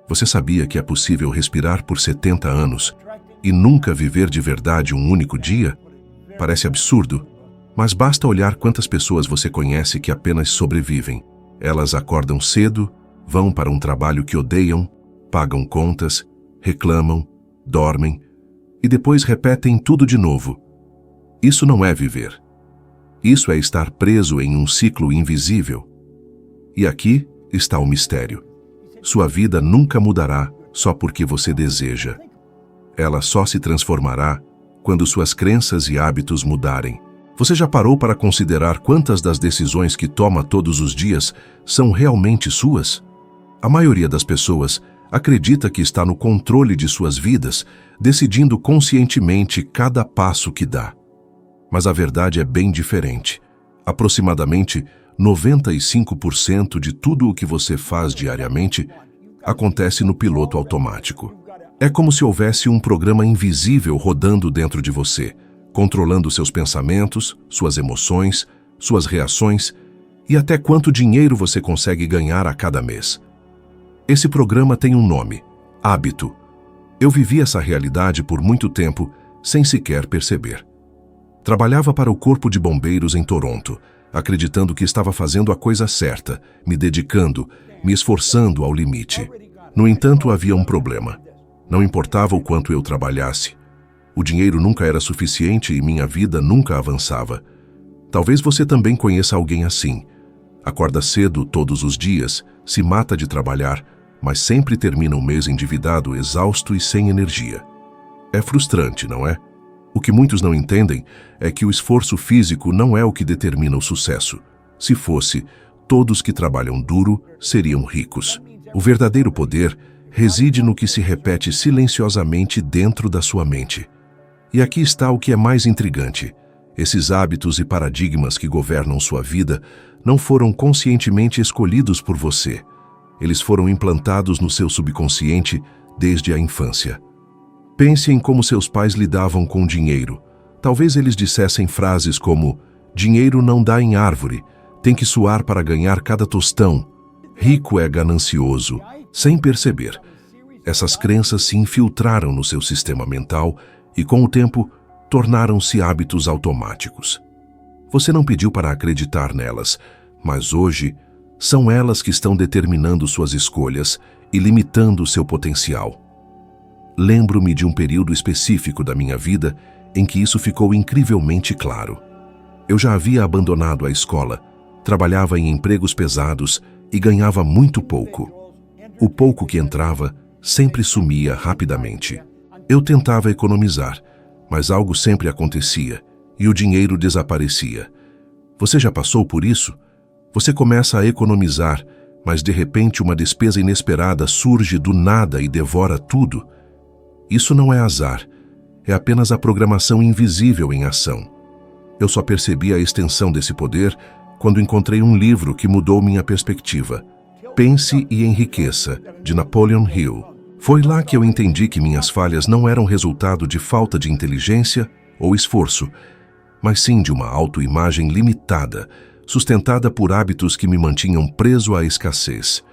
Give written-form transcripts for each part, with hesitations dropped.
Você sabia que é possível respirar por 70 anos e nunca viver de verdade um único dia? Parece absurdo, mas basta olhar quantas pessoas você conhece que apenas sobrevivem. Elas acordam cedo, vão para um trabalho que odeiam, pagam contas, reclamam, dormem e depois repetem tudo de novo. Isso não é viver. Isso é estar preso em um ciclo invisível. E aqui está o mistério. Sua vida nunca mudará só porque você deseja. Ela só se transformará quando suas crenças e hábitos mudarem. Você já parou para considerar quantas das decisões que toma todos os dias são realmente suas? A maioria das pessoas acredita que está no controle de suas vidas, decidindo conscientemente cada passo que dá. Mas a verdade é bem diferente. Aproximadamente 95% de tudo o que você faz diariamente acontece no piloto automático. É como se houvesse um programa invisível rodando dentro de você, controlando seus pensamentos, suas emoções, suas reações e até quanto dinheiro você consegue ganhar a cada mês. Esse programa tem um nome: hábito. Eu vivi essa realidade por muito tempo sem sequer perceber. Trabalhava para o Corpo de Bombeiros em Toronto, acreditando que estava fazendo a coisa certa, me dedicando, me esforçando ao limite. No entanto, havia um problema. Não importava o quanto eu trabalhasse. O dinheiro nunca era suficiente e minha vida nunca avançava. Talvez você também conheça alguém assim. Acorda cedo todos os dias, se mata de trabalhar, mas sempre termina o mês endividado, exausto e sem energia. É frustrante, não é? O que muitos não entendem é que o esforço físico não é o que determina o sucesso. Se fosse, todos que trabalham duro seriam ricos. O verdadeiro poder reside no que se repete silenciosamente dentro da sua mente. E aqui está o que é mais intrigante. Esses hábitos e paradigmas que governam sua vida não foram conscientemente escolhidos por você. Eles foram implantados no seu subconsciente desde a infância. Pense em como seus pais lidavam com dinheiro. Talvez eles dissessem frases como: dinheiro não dá em árvore, tem que suar para ganhar cada tostão. Rico é ganancioso, sem perceber. Essas crenças se infiltraram no seu sistema mental e, com o tempo, tornaram-se hábitos automáticos. Você não pediu para acreditar nelas, mas hoje são elas que estão determinando suas escolhas e limitando seu potencial. Lembro-me de um período específico da minha vida em que isso ficou incrivelmente claro. Eu já havia abandonado a escola, trabalhava em empregos pesados e ganhava muito pouco. O pouco que entrava sempre sumia rapidamente. Eu tentava economizar, mas algo sempre acontecia e o dinheiro desaparecia. Você já passou por isso? Você começa a economizar, mas de repente uma despesa inesperada surge do nada e devora tudo. Isso não é azar, é apenas a programação invisível em ação. Eu só percebi a extensão desse poder quando encontrei um livro que mudou minha perspectiva. Pense e Enriqueça, de Napoleon Hill. Foi lá que eu entendi que minhas falhas não eram resultado de falta de inteligência ou esforço, mas sim de uma autoimagem limitada, sustentada por hábitos que me mantinham preso à escassez.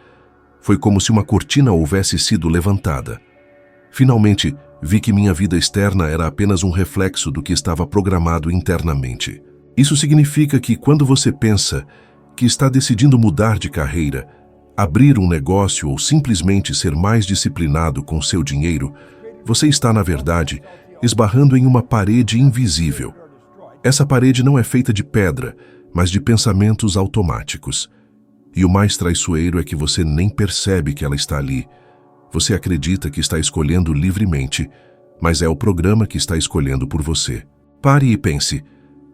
Foi como se uma cortina houvesse sido levantada. Finalmente, vi que minha vida externa era apenas um reflexo do que estava programado internamente. Isso significa que quando você pensa que está decidindo mudar de carreira, abrir um negócio ou simplesmente ser mais disciplinado com seu dinheiro, você está, na verdade, esbarrando em uma parede invisível. Essa parede não é feita de pedra, mas de pensamentos automáticos. E o mais traiçoeiro é que você nem percebe que ela está ali. Você acredita que está escolhendo livremente, mas é o programa que está escolhendo por você. Pare e pense.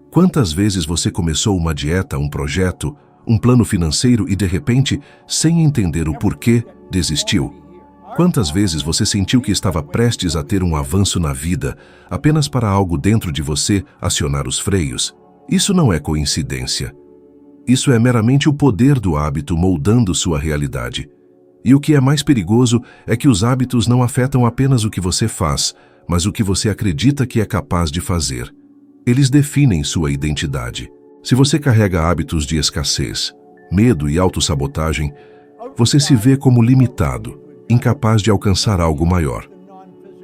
Quantas vezes você começou uma dieta, um projeto, um plano financeiro e, de repente, sem entender o porquê, desistiu? Quantas vezes você sentiu que estava prestes a ter um avanço na vida, apenas para algo dentro de você acionar os freios? Isso não é coincidência. Isso é meramente o poder do hábito moldando sua realidade. E o que é mais perigoso é que os hábitos não afetam apenas o que você faz, mas o que você acredita que é capaz de fazer. Eles definem sua identidade. Se você carrega hábitos de escassez, medo e autossabotagem, você se vê como limitado, incapaz de alcançar algo maior.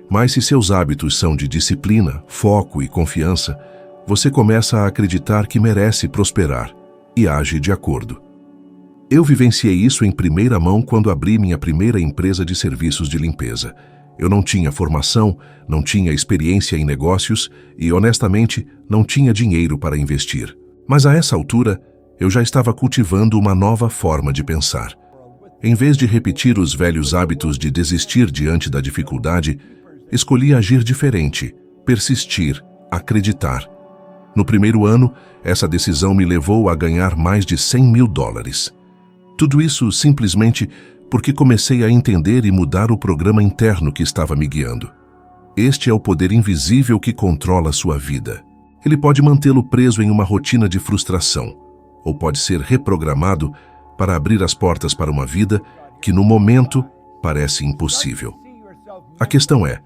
Mas se seus hábitos são de disciplina, foco e confiança, você começa a acreditar que merece prosperar e age de acordo. Eu vivenciei isso em primeira mão quando abri minha primeira empresa de serviços de limpeza. Eu não tinha formação, não tinha experiência em negócios e, honestamente, não tinha dinheiro para investir. Mas a essa altura, eu já estava cultivando uma nova forma de pensar. Em vez de repetir os velhos hábitos de desistir diante da dificuldade, escolhi agir diferente, persistir, acreditar. No primeiro ano, essa decisão me levou a ganhar mais de US$100 mil. Tudo isso simplesmente porque comecei a entender e mudar o programa interno que estava me guiando. Este é o poder invisível que controla sua vida. Ele pode mantê-lo preso em uma rotina de frustração, ou pode ser reprogramado para abrir as portas para uma vida que, no momento, parece impossível. A questão é,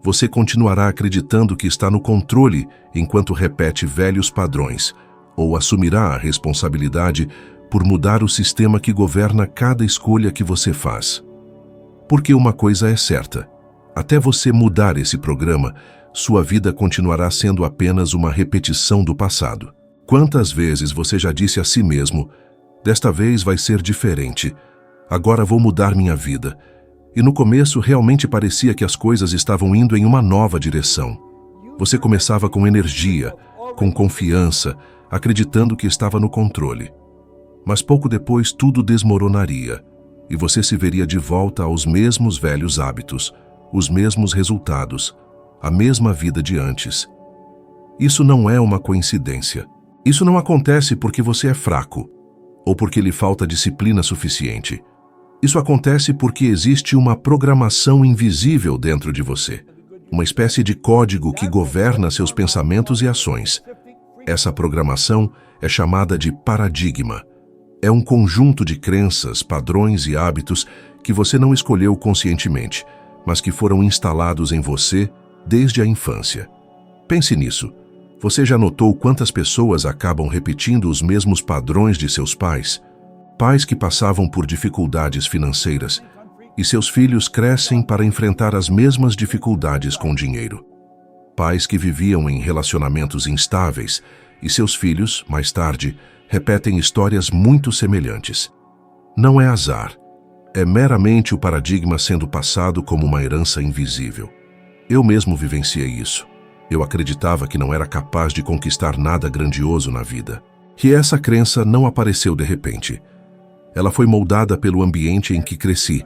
você continuará acreditando que está no controle enquanto repete velhos padrões, ou assumirá a responsabilidade por mudar o sistema que governa cada escolha que você faz? Porque uma coisa é certa, até você mudar esse programa, sua vida continuará sendo apenas uma repetição do passado. Quantas vezes você já disse a si mesmo, desta vez vai ser diferente, agora vou mudar minha vida, e no começo realmente parecia que as coisas estavam indo em uma nova direção. Você começava com energia, com confiança, acreditando que estava no controle. Mas pouco depois tudo desmoronaria, e você se veria de volta aos mesmos velhos hábitos, os mesmos resultados, a mesma vida de antes. Isso não é uma coincidência. Isso não acontece porque você é fraco, ou porque lhe falta disciplina suficiente. Isso acontece porque existe uma programação invisível dentro de você, uma espécie de código que governa seus pensamentos e ações. Essa programação é chamada de paradigma. É um conjunto de crenças, padrões e hábitos que você não escolheu conscientemente, mas que foram instalados em você desde a infância. Pense nisso. Você já notou quantas pessoas acabam repetindo os mesmos padrões de seus pais? Pais que passavam por dificuldades financeiras, e seus filhos crescem para enfrentar as mesmas dificuldades com dinheiro. Pais que viviam em relacionamentos instáveis, e seus filhos, mais tarde, repetem histórias muito semelhantes. Não é azar, é meramente o paradigma sendo passado como uma herança invisível. Eu mesmo vivenciei isso. Eu acreditava que não era capaz de conquistar nada grandioso na vida. E essa crença não apareceu de repente. Ela foi moldada pelo ambiente em que cresci,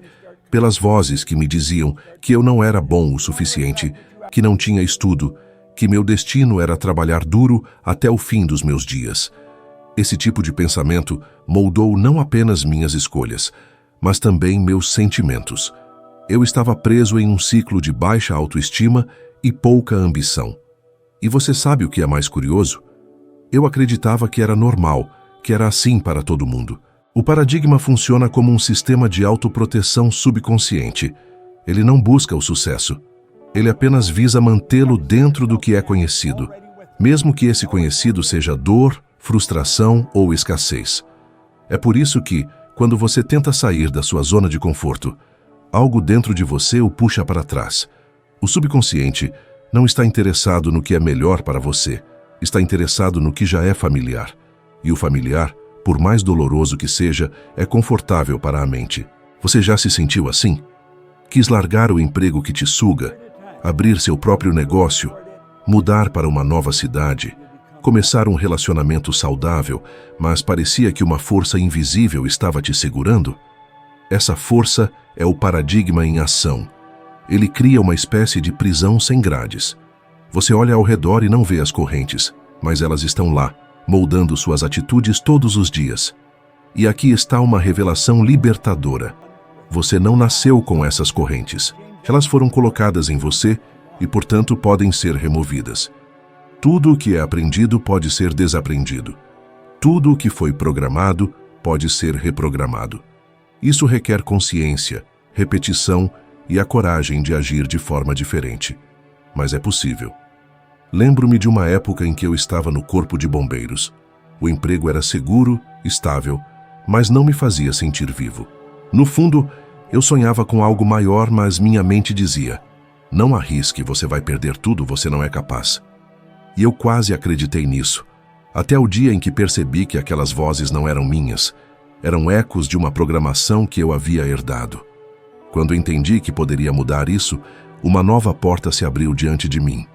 pelas vozes que me diziam que eu não era bom o suficiente, que não tinha estudo, que meu destino era trabalhar duro até o fim dos meus dias. Esse tipo de pensamento moldou não apenas minhas escolhas, mas também meus sentimentos. Eu estava preso em um ciclo de baixa autoestima e pouca ambição. E você sabe o que é mais curioso? Eu acreditava que era normal, que era assim para todo mundo. O paradigma funciona como um sistema de autoproteção subconsciente. Ele não busca o sucesso. Ele apenas visa mantê-lo dentro do que é conhecido, mesmo que esse conhecido seja dor, frustração ou escassez. É por isso que, quando você tenta sair da sua zona de conforto, algo dentro de você o puxa para trás. O subconsciente não está interessado no que é melhor para você, está interessado no que já é familiar. E o familiar, por mais doloroso que seja, é confortável para a mente. Você já se sentiu assim? Quis largar o emprego que te suga, abrir seu próprio negócio, mudar para uma nova cidade, começar um relacionamento saudável, mas parecia que uma força invisível estava te segurando? Essa força é o paradigma em ação. Ele cria uma espécie de prisão sem grades. Você olha ao redor e não vê as correntes, mas elas estão lá, moldando suas atitudes todos os dias. E aqui está uma revelação libertadora. Você não nasceu com essas correntes. Elas foram colocadas em você e, portanto, podem ser removidas. Tudo o que é aprendido pode ser desaprendido. Tudo o que foi programado pode ser reprogramado. Isso requer consciência, repetição e a coragem de agir de forma diferente. Mas é possível. Lembro-me de uma época em que eu estava no corpo de bombeiros. O emprego era seguro, estável, mas não me fazia sentir vivo. No fundo, Eu sonhava com algo maior, mas minha mente dizia: não arrisque, você vai perder tudo, você não é capaz. E eu quase acreditei nisso, até o dia em que percebi que aquelas vozes não eram minhas, eram ecos de uma programação que eu havia herdado. Quando entendi que poderia mudar isso, uma nova porta se abriu diante de mim.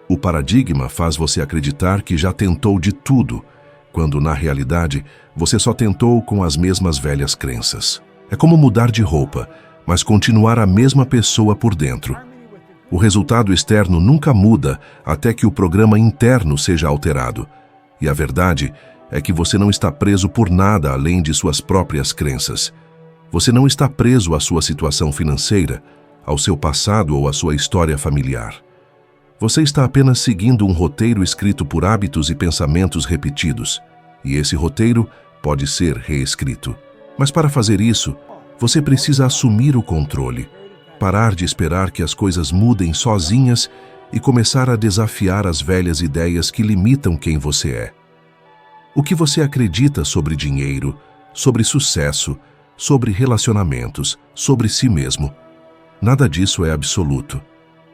O paradigma faz você acreditar que já tentou de tudo, quando na realidade você só tentou com as mesmas velhas crenças. É como mudar de roupa, mas continuar a mesma pessoa por dentro. O resultado externo nunca muda até que o programa interno seja alterado. E a verdade é que você não está preso por nada além de suas próprias crenças. Você não está preso à sua situação financeira, ao seu passado ou à sua história familiar. Você está apenas seguindo um roteiro escrito por hábitos e pensamentos repetidos, e esse roteiro pode ser reescrito. Mas para fazer isso, você precisa assumir o controle, parar de esperar que as coisas mudem sozinhas e começar a desafiar as velhas ideias que limitam quem você é. O que você acredita sobre dinheiro, sobre sucesso, sobre relacionamentos, sobre si mesmo? Nada disso é absoluto.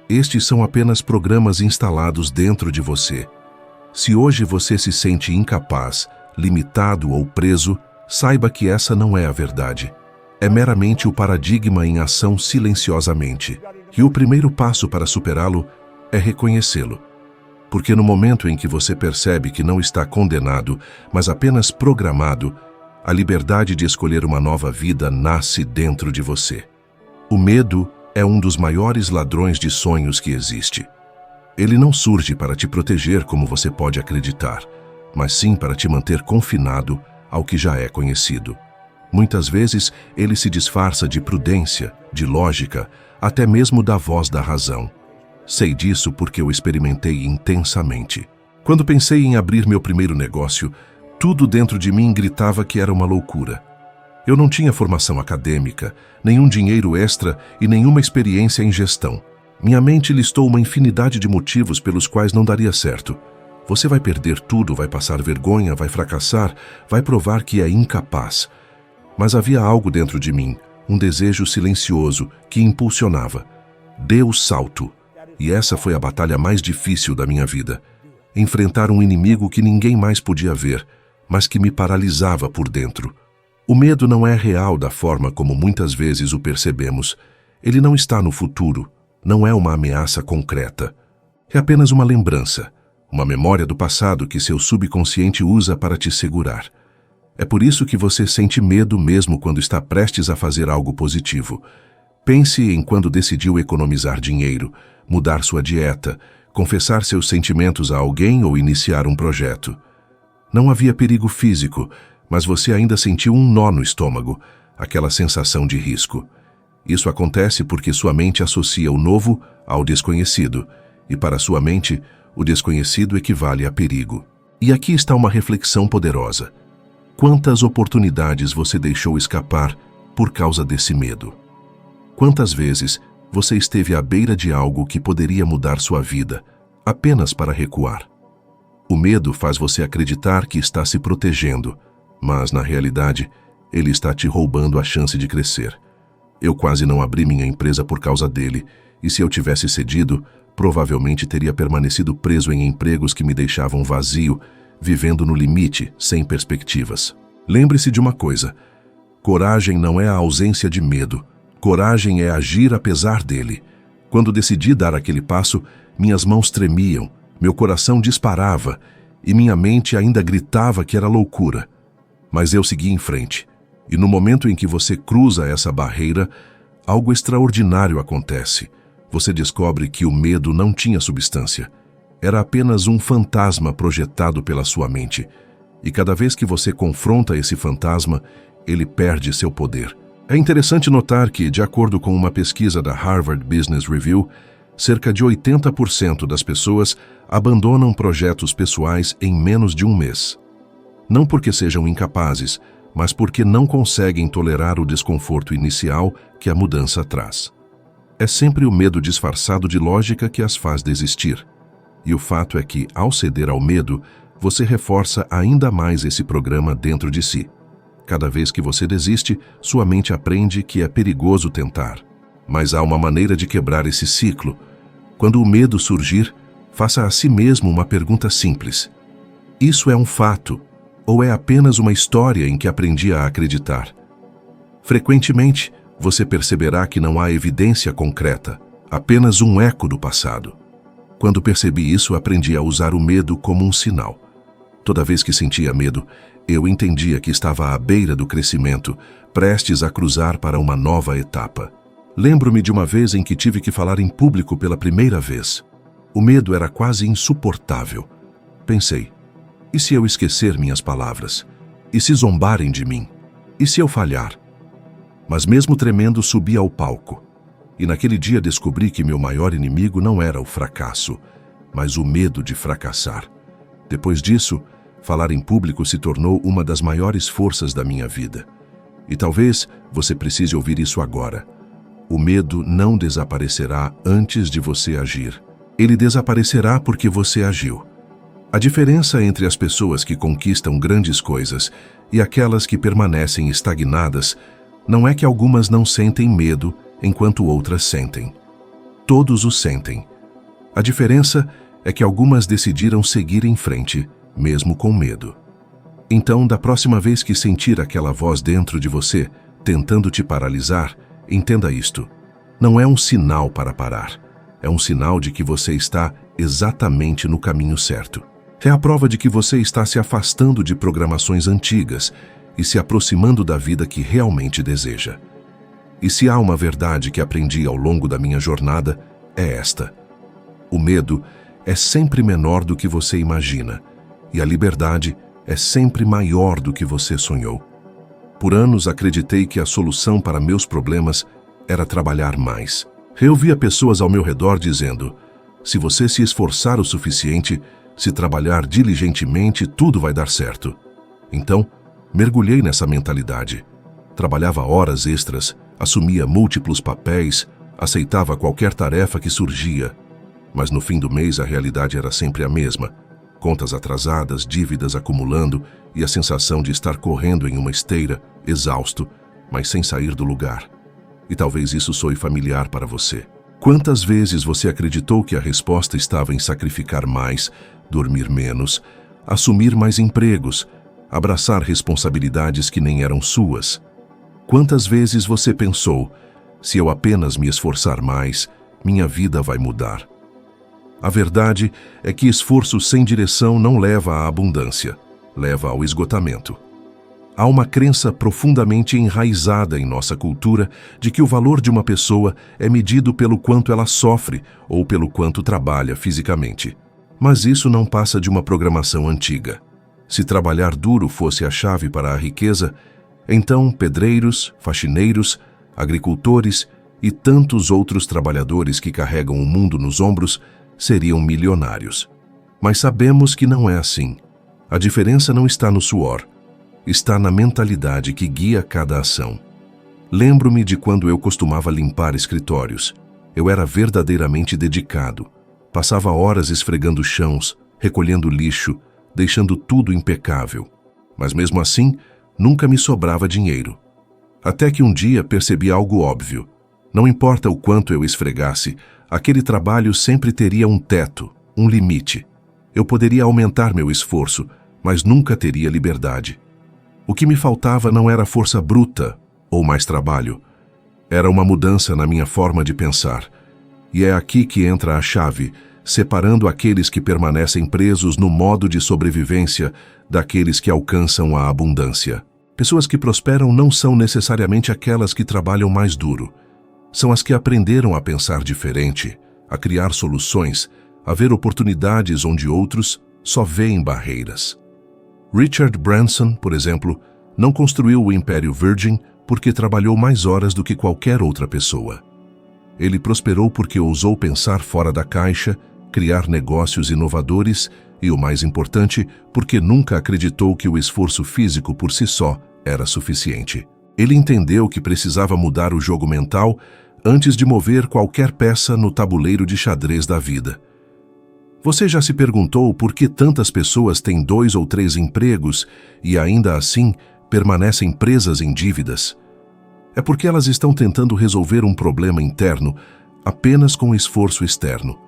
Estes são apenas programas instalados dentro de você. Se hoje você se sente incapaz, limitado ou preso, saiba que essa não é a verdade. É meramente o paradigma em ação silenciosamente. E o primeiro passo para superá-lo é reconhecê-lo. Porque no momento em que você percebe que não está condenado, mas apenas programado, a liberdade de escolher uma nova vida nasce dentro de você. O medo é um dos maiores ladrões de sonhos que existe. Ele não surge para te proteger como você pode acreditar, mas sim para te manter confinado ao que já é conhecido. Muitas vezes, ele se disfarça de prudência, de lógica, até mesmo da voz da razão. Sei disso porque eu experimentei intensamente. Quando pensei em abrir meu primeiro negócio, tudo dentro de mim gritava que era uma loucura. Eu não tinha formação acadêmica, nenhum dinheiro extra e nenhuma experiência em gestão. Minha mente listou uma infinidade de motivos pelos quais não daria certo. Você vai perder tudo, vai passar vergonha, vai fracassar, vai provar que é incapaz. Mas havia algo dentro de mim, um desejo silencioso que impulsionava. Dê o salto. E essa foi a batalha mais difícil da minha vida. Enfrentar um inimigo que ninguém mais podia ver, mas que me paralisava por dentro. O medo não é real da forma como muitas vezes o percebemos. Ele não está no futuro, não é uma ameaça concreta. É apenas uma lembrança, uma memória do passado que seu subconsciente usa para te segurar. É por isso que você sente medo mesmo quando está prestes a fazer algo positivo. Pense em quando decidiu economizar dinheiro, mudar sua dieta, confessar seus sentimentos a alguém ou iniciar um projeto. Não havia perigo físico, mas você ainda sentiu um nó no estômago, aquela sensação de risco. Isso acontece porque sua mente associa o novo ao desconhecido, e para sua mente, o desconhecido equivale a perigo. E aqui está uma reflexão poderosa. Quantas oportunidades você deixou escapar por causa desse medo? Quantas vezes você esteve à beira de algo que poderia mudar sua vida, apenas para recuar? O medo faz você acreditar que está se protegendo, mas, na realidade, ele está te roubando a chance de crescer. Eu quase não abri minha empresa por causa dele, e se eu tivesse cedido, provavelmente teria permanecido preso em empregos que me deixavam vazio, vivendo no limite, sem perspectivas. Lembre-se de uma coisa: coragem não é a ausência de medo, coragem é agir apesar dele. Quando decidi dar aquele passo, minhas mãos tremiam, meu coração disparava, e minha mente ainda gritava que era loucura. Mas eu segui em frente, e no momento em que você cruza essa barreira, algo extraordinário acontece. Você descobre que o medo não tinha substância. Era apenas um fantasma projetado pela sua mente. E cada vez que você confronta esse fantasma, ele perde seu poder. É interessante notar que, de acordo com uma pesquisa da Harvard Business Review, cerca de 80% das pessoas abandonam projetos pessoais em menos de um mês. Não porque sejam incapazes, mas porque não conseguem tolerar o desconforto inicial que a mudança traz. É sempre o medo disfarçado de lógica que as faz desistir. E o fato é que, ao ceder ao medo, você reforça ainda mais esse programa dentro de si. Cada vez que você desiste, sua mente aprende que é perigoso tentar. Mas há uma maneira de quebrar esse ciclo. Quando o medo surgir, faça a si mesmo uma pergunta simples. Isso é um fato, ou é apenas uma história em que aprendi a acreditar? Frequentemente, você perceberá que não há evidência concreta, apenas um eco do passado. Quando percebi isso, aprendi a usar o medo como um sinal. Toda vez que sentia medo, eu entendia que estava à beira do crescimento, prestes a cruzar para uma nova etapa. Lembro-me de uma vez em que tive que falar em público pela primeira vez. O medo era quase insuportável. Pensei, e se eu esquecer minhas palavras? E se zombarem de mim? E se eu falhar? Mas mesmo tremendo, subi ao palco. E naquele dia descobri que meu maior inimigo não era o fracasso, mas o medo de fracassar. Depois disso, falar em público se tornou uma das maiores forças da minha vida. E talvez você precise ouvir isso agora. O medo não desaparecerá antes de você agir. Ele desaparecerá porque você agiu. A diferença entre as pessoas que conquistam grandes coisas e aquelas que permanecem estagnadas não é que algumas não sentem medo enquanto outras sentem. Todos o sentem. A diferença é que algumas decidiram seguir em frente, mesmo com medo. Então, da próxima vez que sentir aquela voz dentro de você, tentando te paralisar, entenda isto. Não é um sinal para parar. É um sinal de que você está exatamente no caminho certo. É a prova de que você está se afastando de programações antigas e se aproximando da vida que realmente deseja. E se há uma verdade que aprendi ao longo da minha jornada, é esta. O medo é sempre menor do que você imagina, e a liberdade é sempre maior do que você sonhou. Por anos acreditei que a solução para meus problemas era trabalhar mais. Eu via pessoas ao meu redor dizendo, se você se esforçar o suficiente, se trabalhar diligentemente, tudo vai dar certo. Então, mergulhei nessa mentalidade. Trabalhava horas extras, assumia múltiplos papéis, aceitava qualquer tarefa que surgia. Mas no fim do mês a realidade era sempre a mesma. Contas atrasadas, dívidas acumulando e a sensação de estar correndo em uma esteira, exausto, mas sem sair do lugar. E talvez isso soe familiar para você. Quantas vezes você acreditou que a resposta estava em sacrificar mais, dormir menos, assumir mais empregos, abraçar responsabilidades que nem eram suas? Quantas vezes você pensou, se eu apenas me esforçar mais, minha vida vai mudar? A verdade é que esforço sem direção não leva à abundância, leva ao esgotamento. Há uma crença profundamente enraizada em nossa cultura de que o valor de uma pessoa é medido pelo quanto ela sofre ou pelo quanto trabalha fisicamente. Mas isso não passa de uma programação antiga. Se trabalhar duro fosse a chave para a riqueza, então pedreiros, faxineiros, agricultores e tantos outros trabalhadores que carregam o mundo nos ombros seriam milionários. Mas sabemos que não é assim. A diferença não está no suor. Está na mentalidade que guia cada ação. Lembro-me de quando eu costumava limpar escritórios. Eu era verdadeiramente dedicado. Passava horas esfregando chãos, recolhendo lixo, deixando tudo impecável. Mas mesmo assim, nunca me sobrava dinheiro. Até que um dia percebi algo óbvio. Não importa o quanto eu esfregasse, aquele trabalho sempre teria um teto, um limite. Eu poderia aumentar meu esforço, mas nunca teria liberdade. O que me faltava não era força bruta ou mais trabalho. Era uma mudança na minha forma de pensar. E é aqui que entra a chave, separando aqueles que permanecem presos no modo de sobrevivência daqueles que alcançam a abundância. Pessoas que prosperam não são necessariamente aquelas que trabalham mais duro. São as que aprenderam a pensar diferente, a criar soluções, a ver oportunidades onde outros só veem barreiras. Richard Branson, por exemplo, não construiu o Império Virgin porque trabalhou mais horas do que qualquer outra pessoa. Ele prosperou porque ousou pensar fora da caixa, criar negócios inovadores e, o mais importante, porque nunca acreditou que o esforço físico por si só era suficiente. Ele entendeu que precisava mudar o jogo mental antes de mover qualquer peça no tabuleiro de xadrez da vida. Você já se perguntou por que tantas pessoas têm 2 ou 3 empregos e ainda assim permanecem presas em dívidas? É porque elas estão tentando resolver um problema interno apenas com esforço externo.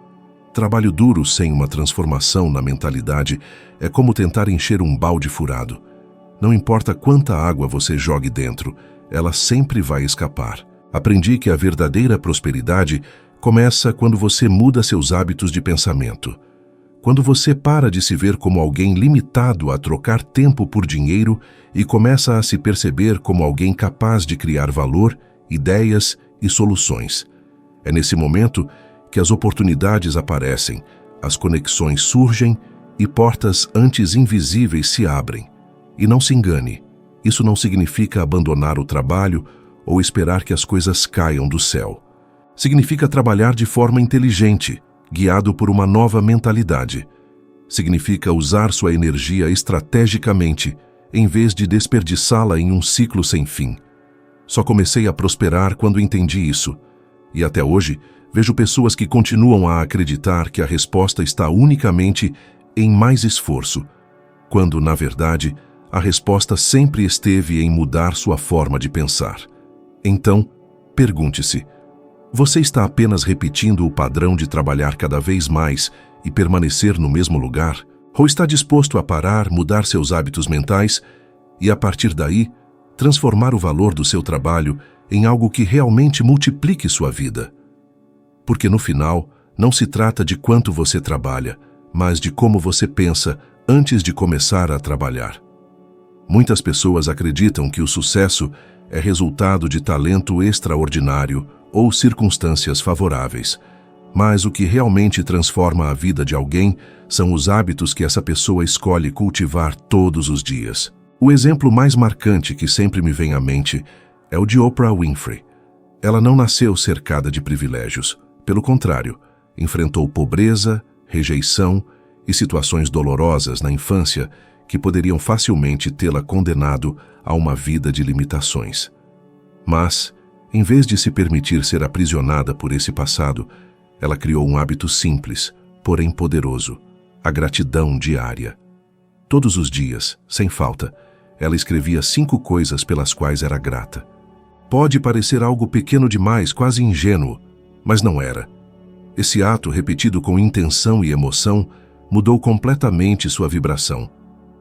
Trabalho duro sem uma transformação na mentalidade é como tentar encher um balde furado. Não importa quanta água você jogue dentro, ela sempre vai escapar. Aprendi que a verdadeira prosperidade começa quando você muda seus hábitos de pensamento. Quando você para de se ver como alguém limitado a trocar tempo por dinheiro e começa a se perceber como alguém capaz de criar valor, ideias e soluções. É nesse momento que as oportunidades aparecem, as conexões surgem e portas antes invisíveis se abrem. E não se engane, isso não significa abandonar o trabalho ou esperar que as coisas caiam do céu. Significa trabalhar de forma inteligente, guiado por uma nova mentalidade. Significa usar sua energia estrategicamente, em vez de desperdiçá-la em um ciclo sem fim. Só comecei a prosperar quando entendi isso. E até hoje, vejo pessoas que continuam a acreditar que a resposta está unicamente em mais esforço, quando, na verdade, a resposta sempre esteve em mudar sua forma de pensar. Então, pergunte-se: você está apenas repetindo o padrão de trabalhar cada vez mais e permanecer no mesmo lugar? Ou está disposto a parar, mudar seus hábitos mentais e, a partir daí, transformar o valor do seu trabalho em algo que realmente multiplique sua vida? Porque no final, não se trata de quanto você trabalha, mas de como você pensa antes de começar a trabalhar. Muitas pessoas acreditam que o sucesso é resultado de talento extraordinário ou circunstâncias favoráveis, mas o que realmente transforma a vida de alguém são os hábitos que essa pessoa escolhe cultivar todos os dias. O exemplo mais marcante que sempre me vem à mente é o de Oprah Winfrey. Ela não nasceu cercada de privilégios. Pelo contrário, enfrentou pobreza, rejeição e situações dolorosas na infância que poderiam facilmente tê-la condenado a uma vida de limitações. Mas, em vez de se permitir ser aprisionada por esse passado, ela criou um hábito simples, porém poderoso: a gratidão diária. Todos os dias, sem falta, ela escrevia 5 coisas pelas quais era grata. Pode parecer algo pequeno demais, quase ingênuo, mas não era. Esse ato, repetido com intenção e emoção, mudou completamente sua vibração.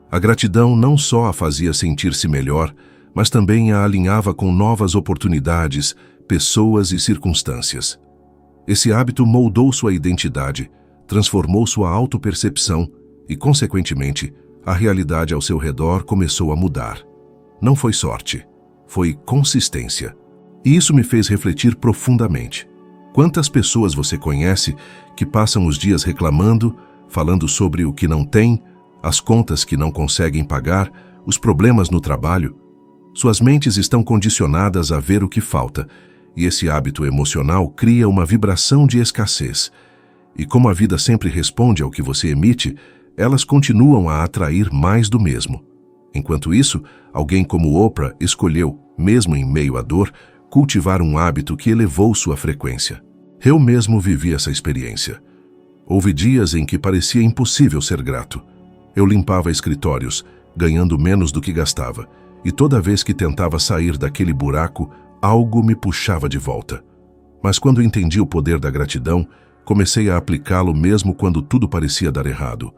A gratidão não só a fazia sentir-se melhor, mas também a alinhava com novas oportunidades, pessoas e circunstâncias. Esse hábito moldou sua identidade, transformou sua autopercepção e, consequentemente, a realidade ao seu redor começou a mudar. Não foi sorte, foi consistência. E isso me fez refletir profundamente. Quantas pessoas você conhece que passam os dias reclamando, falando sobre o que não tem, as contas que não conseguem pagar, os problemas no trabalho? Suas mentes estão condicionadas a ver o que falta, e esse hábito emocional cria uma vibração de escassez. E como a vida sempre responde ao que você emite, elas continuam a atrair mais do mesmo. Enquanto isso, alguém como Oprah escolheu, mesmo em meio à dor, cultivar um hábito que elevou sua frequência. Eu mesmo vivi essa experiência. Houve dias em que parecia impossível ser grato. Eu limpava escritórios, ganhando menos do que gastava, e toda vez que tentava sair daquele buraco, algo me puxava de volta. Mas quando entendi o poder da gratidão, comecei a aplicá-lo mesmo quando tudo parecia dar errado.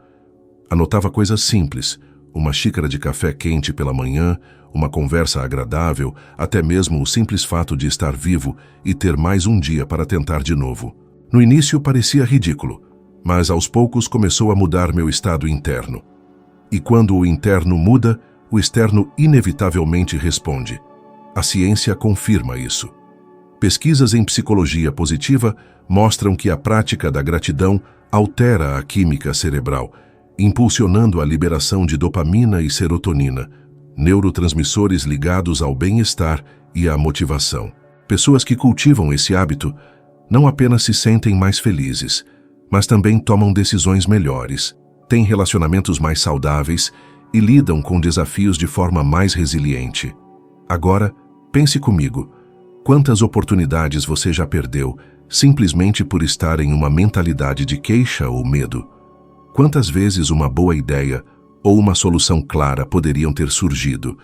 Anotava coisas simples: uma xícara de café quente pela manhã, uma conversa agradável, até mesmo o simples fato de estar vivo e ter mais um dia para tentar de novo. No início parecia ridículo, mas aos poucos começou a mudar meu estado interno. E quando o interno muda, o externo inevitavelmente responde. A ciência confirma isso. Pesquisas em psicologia positiva mostram que a prática da gratidão altera a química cerebral, impulsionando a liberação de dopamina e serotonina, neurotransmissores ligados ao bem-estar e à motivação. Pessoas que cultivam esse hábito não apenas se sentem mais felizes, mas também tomam decisões melhores, têm relacionamentos mais saudáveis e lidam com desafios de forma mais resiliente. Agora, pense comigo: quantas oportunidades você já perdeu simplesmente por estar em uma mentalidade de queixa ou medo? Quantas vezes uma boa ideia ou uma solução clara poderiam ter surgido,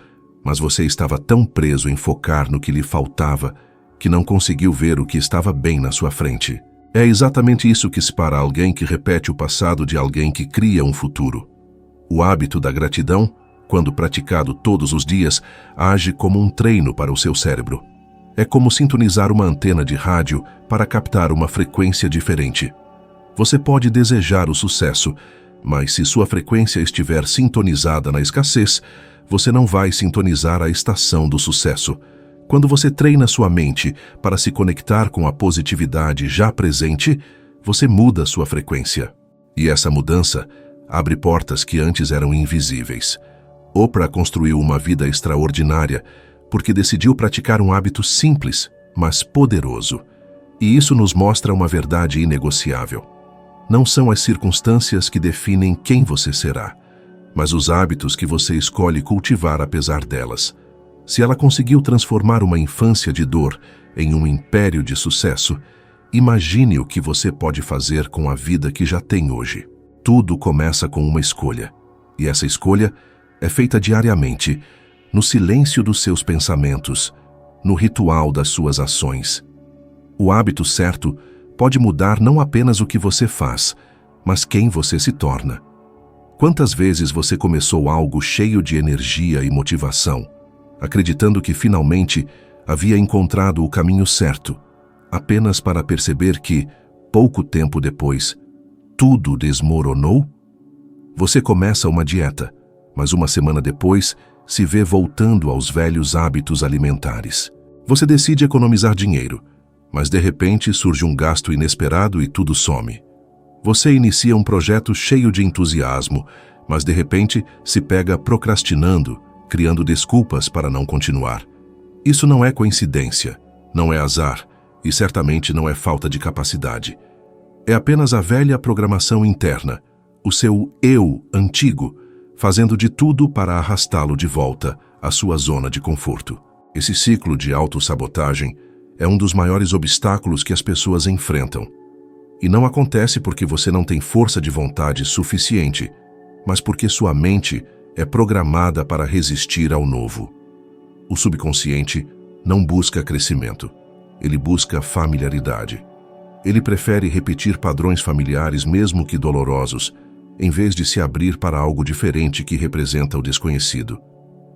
mas você estava tão preso em focar no que lhe faltava que não conseguiu ver o que estava bem na sua frente. É exatamente isso que separa alguém que repete o passado de alguém que cria um futuro. O hábito da gratidão, quando praticado todos os dias, age como um treino para o seu cérebro. É como sintonizar uma antena de rádio para captar uma frequência diferente. Você pode desejar o sucesso, mas se sua frequência estiver sintonizada na escassez, você não vai sintonizar a estação do sucesso. Quando você treina sua mente para se conectar com a positividade já presente, você muda sua frequência. E essa mudança abre portas que antes eram invisíveis. Oprah construiu uma vida extraordinária porque decidiu praticar um hábito simples, mas poderoso. E isso nos mostra uma verdade inegociável. Não são as circunstâncias que definem quem você será, mas os hábitos que você escolhe cultivar apesar delas. Se ela conseguiu transformar uma infância de dor em um império de sucesso, imagine o que você pode fazer com a vida que já tem hoje. Tudo começa com uma escolha, e essa escolha é feita diariamente, no silêncio dos seus pensamentos, no ritual das suas ações. O hábito certo pode mudar não apenas o que você faz, mas quem você se torna. Quantas vezes você começou algo cheio de energia e motivação, acreditando que finalmente havia encontrado o caminho certo, apenas para perceber que, pouco tempo depois, tudo desmoronou? Você começa uma dieta, mas uma semana depois se vê voltando aos velhos hábitos alimentares. Você decide economizar dinheiro, mas de repente surge um gasto inesperado e tudo some. Você inicia um projeto cheio de entusiasmo, mas de repente se pega procrastinando, criando desculpas para não continuar. Isso não é coincidência, não é azar e certamente não é falta de capacidade. É apenas a velha programação interna, o seu eu antigo, fazendo de tudo para arrastá-lo de volta à sua zona de conforto. Esse ciclo de autossabotagem é um dos maiores obstáculos que as pessoas enfrentam. E não acontece porque você não tem força de vontade suficiente, mas porque sua mente é programada para resistir ao novo. O subconsciente não busca crescimento, ele busca familiaridade. Ele prefere repetir padrões familiares mesmo que dolorosos, em vez de se abrir para algo diferente que representa o desconhecido.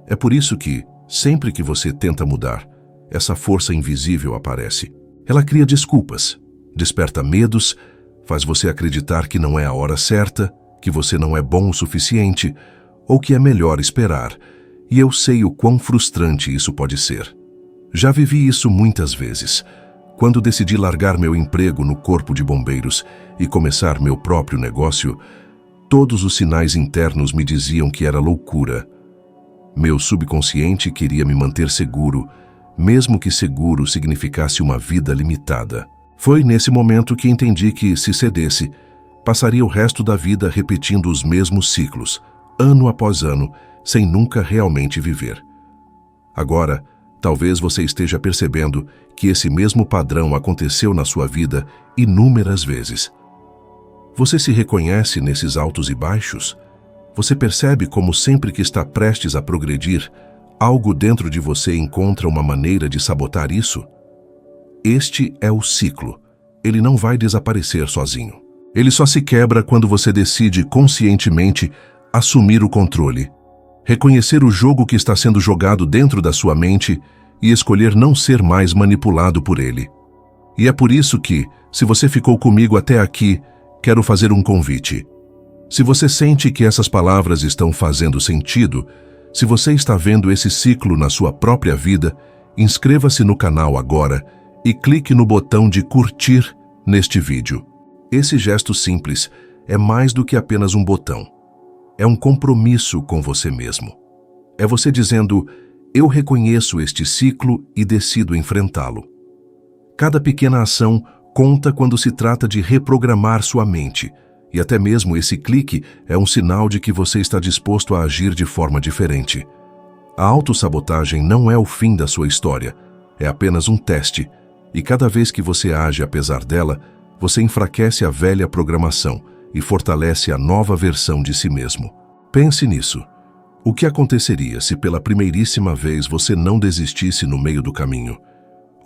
É por isso que, sempre que você tenta mudar, essa força invisível aparece. Ela cria desculpas, desperta medos, faz você acreditar que não é a hora certa, que você não é bom o suficiente, ou que é melhor esperar, e eu sei o quão frustrante isso pode ser. Já vivi isso muitas vezes. Quando decidi largar meu emprego no Corpo de Bombeiros e começar meu próprio negócio, todos os sinais internos me diziam que era loucura. Meu subconsciente queria me manter seguro, mesmo que seguro significasse uma vida limitada. Foi nesse momento que entendi que, se cedesse, passaria o resto da vida repetindo os mesmos ciclos, ano após ano, sem nunca realmente viver. Agora, talvez você esteja percebendo que esse mesmo padrão aconteceu na sua vida inúmeras vezes. Você se reconhece nesses altos e baixos? Você percebe como sempre que está prestes a progredir, algo dentro de você encontra uma maneira de sabotar isso? Este é o ciclo. Ele não vai desaparecer sozinho. Ele só se quebra quando você decide conscientemente assumir o controle, reconhecer o jogo que está sendo jogado dentro da sua mente e escolher não ser mais manipulado por ele. E é por isso que, se você ficou comigo até aqui, quero fazer um convite. Se você sente que essas palavras estão fazendo sentido, se você está vendo esse ciclo na sua própria vida, inscreva-se no canal agora e clique no botão de curtir neste vídeo. Esse gesto simples é mais do que apenas um botão. É um compromisso com você mesmo. É você dizendo, eu reconheço este ciclo e decido enfrentá-lo. Cada pequena ação conta quando se trata de reprogramar sua mente, e até mesmo esse clique é um sinal de que você está disposto a agir de forma diferente. A autossabotagem não é o fim da sua história, é apenas um teste, e cada vez que você age apesar dela, você enfraquece a velha programação e fortalece a nova versão de si mesmo. Pense nisso. O que aconteceria se pela primeiríssima vez você não desistisse no meio do caminho?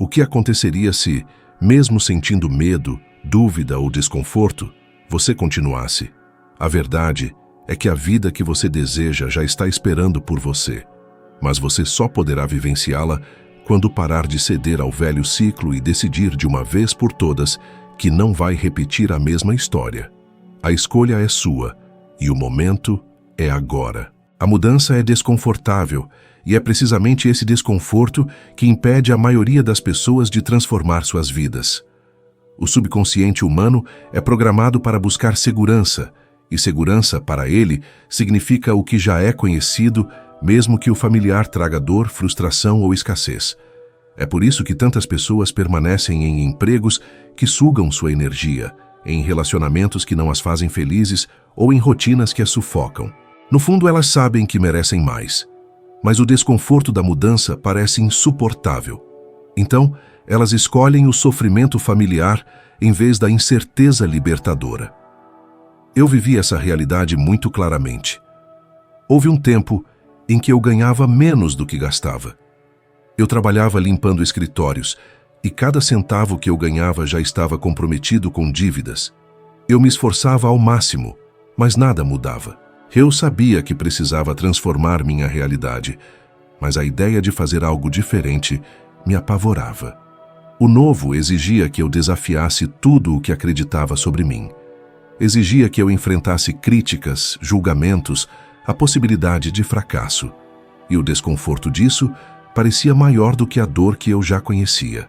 O que aconteceria se, mesmo sentindo medo, dúvida ou desconforto, você continuasse? A verdade é que a vida que você deseja já está esperando por você, mas você só poderá vivenciá-la quando parar de ceder ao velho ciclo e decidir de uma vez por todas que não vai repetir a mesma história. A escolha é sua e o momento é agora. A mudança é desconfortável e é precisamente esse desconforto que impede a maioria das pessoas de transformar suas vidas. O subconsciente humano é programado para buscar segurança, e segurança, para ele, significa o que já é conhecido, mesmo que o familiar traga dor, frustração ou escassez. É por isso que tantas pessoas permanecem em empregos que sugam sua energia, em relacionamentos que não as fazem felizes ou em rotinas que as sufocam. No fundo, elas sabem que merecem mais, mas o desconforto da mudança parece insuportável. Então, elas escolhem o sofrimento familiar em vez da incerteza libertadora. Eu vivi essa realidade muito claramente. Houve um tempo em que eu ganhava menos do que gastava. Eu trabalhava limpando escritórios e cada centavo que eu ganhava já estava comprometido com dívidas. Eu me esforçava ao máximo, mas nada mudava. Eu sabia que precisava transformar minha realidade, mas a ideia de fazer algo diferente me apavorava. O novo exigia que eu desafiasse tudo o que acreditava sobre mim. Exigia que eu enfrentasse críticas, julgamentos, a possibilidade de fracasso. E o desconforto disso parecia maior do que a dor que eu já conhecia.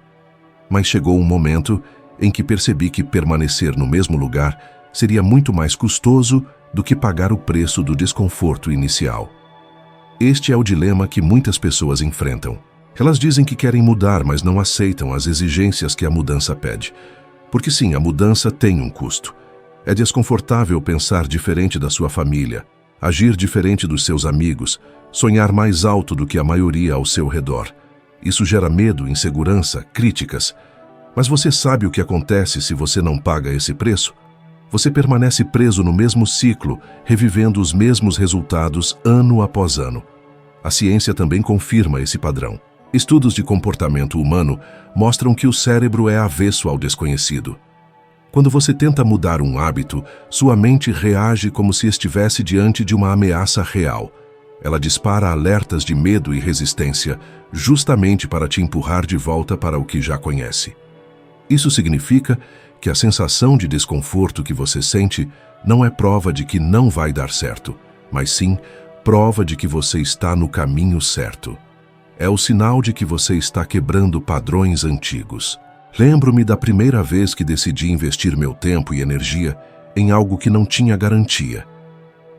Mas chegou um momento em que percebi que permanecer no mesmo lugar seria muito mais custoso do que pagar o preço do desconforto inicial. Este é o dilema que muitas pessoas enfrentam. Elas dizem que querem mudar, mas não aceitam as exigências que a mudança pede. Porque sim, a mudança tem um custo. É desconfortável pensar diferente da sua família, agir diferente dos seus amigos, sonhar mais alto do que a maioria ao seu redor. Isso gera medo, insegurança, críticas. Mas você sabe o que acontece se você não paga esse preço? Você permanece preso no mesmo ciclo, revivendo os mesmos resultados ano após ano. A ciência também confirma esse padrão. Estudos de comportamento humano mostram que o cérebro é avesso ao desconhecido. Quando você tenta mudar um hábito, sua mente reage como se estivesse diante de uma ameaça real. Ela dispara alertas de medo e resistência, justamente para te empurrar de volta para o que já conhece. Isso significa que a sensação de desconforto que você sente não é prova de que não vai dar certo, mas sim prova de que você está no caminho certo. É o sinal de que você está quebrando padrões antigos. Lembro-me da primeira vez que decidi investir meu tempo e energia em algo que não tinha garantia.